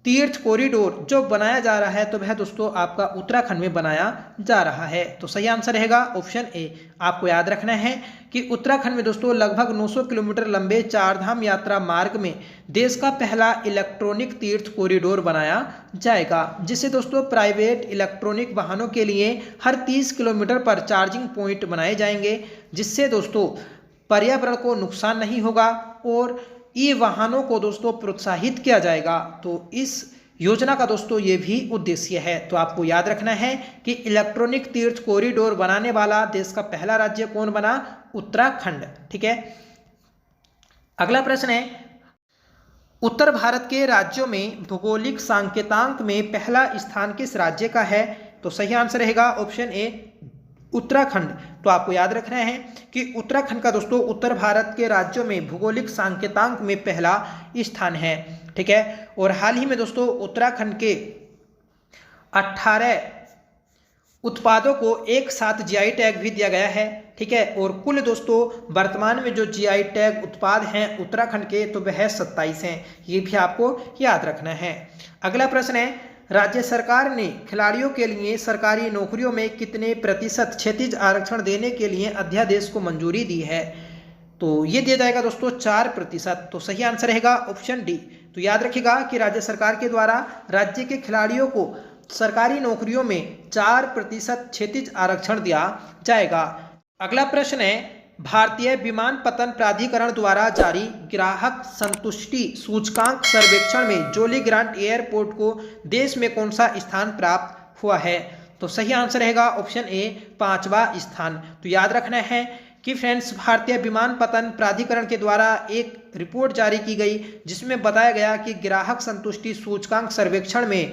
A: तीर्थ कॉरिडोर जो बनाया जा रहा है तो वह दोस्तों आपका उत्तराखंड में बनाया जा रहा है। तो सही आंसर रहेगा ऑप्शन ए। आपको याद रखना है कि उत्तराखंड में दोस्तों लगभग 900 किलोमीटर लंबे 4 धाम यात्रा मार्ग में देश का पहला इलेक्ट्रॉनिक तीर्थ कॉरिडोर बनाया जाएगा, जिससे दोस्तों प्राइवेट इलेक्ट्रॉनिक वाहनों के लिए हर 30 किलोमीटर पर चार्जिंग पॉइंट बनाए जाएंगे, जिससे दोस्तों पर्यावरण को नुकसान नहीं होगा और ई वाहनों को दोस्तों प्रोत्साहित किया जाएगा। तो इस योजना का दोस्तों ये भी उद्देश्य है। तो आपको याद रखना है कि इलेक्ट्रॉनिक तीर्थ कॉरिडोर बनाने वाला देश का पहला राज्य कौन बना? उत्तराखंड। ठीक है, अगला प्रश्न है उत्तर भारत के राज्यों में भौगोलिक सांकेतांक में पहला स्थान किस राज्य का है? तो सही आंसर रहेगा ऑप्शन ए उत्तराखंड। तो आपको याद रखना है कि उत्तराखंड का दोस्तों उत्तर भारत के राज्यों में भौगोलिक सांकेतांक में पहला स्थान है। ठीक है, और हाल ही में दोस्तों उत्तराखंड के 18 उत्पादों को एक साथ जीआई टैग भी दिया गया है। ठीक है, और कुल दोस्तों वर्तमान में जो जीआई टैग उत्पाद हैं उत्तराखंड के तो वह 27 हैं। ये भी आपको याद रखना है। अगला प्रश्न है, राज्य सरकार ने खिलाड़ियों के लिए सरकारी नौकरियों में कितने प्रतिशत क्षैतिज आरक्षण देने के लिए अध्यादेश को मंजूरी दी है? तो ये दिया जाएगा दोस्तों 4%। तो सही आंसर रहेगा ऑप्शन डी। तो याद रखिएगा कि राज्य सरकार के द्वारा राज्य के खिलाड़ियों को सरकारी नौकरियों में 4% क्षैतिज आरक्षण दिया जाएगा। अगला प्रश्न है, भारतीय विमानपत्तन प्राधिकरण द्वारा जारी ग्राहक संतुष्टि सूचकांक सर्वेक्षण में जोली ग्रांट एयरपोर्ट को देश में कौन सा स्थान प्राप्त हुआ है? तो सही आंसर रहेगा ऑप्शन ए 5वां स्थान। तो याद रखना है कि फ्रेंड्स भारतीय विमानपत्तन प्राधिकरण के द्वारा एक रिपोर्ट जारी की गई जिसमें बताया गया कि ग्राहक संतुष्टि सूचकांक सर्वेक्षण में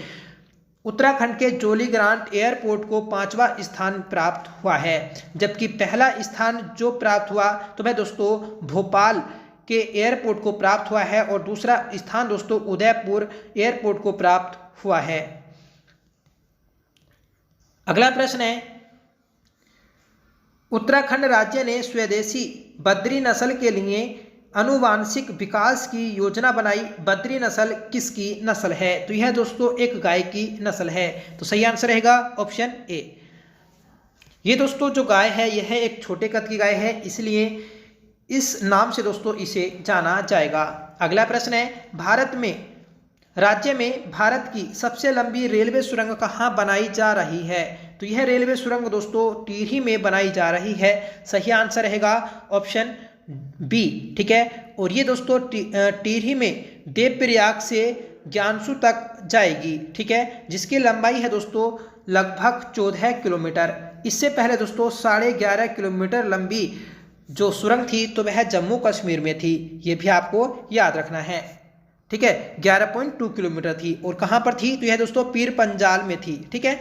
A: उत्तराखंड के जोली ग्रांट एयरपोर्ट को 5वां स्थान प्राप्त हुआ है। जबकि पहला स्थान जो प्राप्त हुआ तो वह दोस्तों भोपाल के एयरपोर्ट को प्राप्त हुआ है और दूसरा स्थान दोस्तों उदयपुर एयरपोर्ट को प्राप्त हुआ है। अगला प्रश्न है, उत्तराखंड राज्य ने स्वदेशी बद्री नस्ल के लिए आनुवांशिक विकास की योजना बनाई। बद्री नस्ल किसकी नस्ल है? तो यह दोस्तों एक गाय की नस्ल है। तो सही आंसर रहेगा ऑप्शन ए। ये दोस्तों जो गाय है यह एक छोटे कद की गाय है, इसलिए इस नाम से दोस्तों इसे जाना जाएगा। अगला प्रश्न है, राज्य में भारत की सबसे लंबी रेलवे सुरंग कहाँ बनाई जा रही है? तो यह रेलवे सुरंग दोस्तों टिहरी में बनाई जा रही है। सही आंसर रहेगा ऑप्शन बी। ठीक है, और ये दोस्तों टिहरी में देवप्रयाग से ज्ञानसू तक जाएगी। ठीक है, जिसकी लंबाई है दोस्तों लगभग 14 किलोमीटर। इससे पहले दोस्तों 11.5 किलोमीटर लंबी जो सुरंग थी तो वह जम्मू कश्मीर में थी। ये भी आपको याद रखना है। ठीक है, 11.2 किलोमीटर थी और कहाँ पर थी? तो यह दोस्तों पीर पंजाल में थी। ठीक है,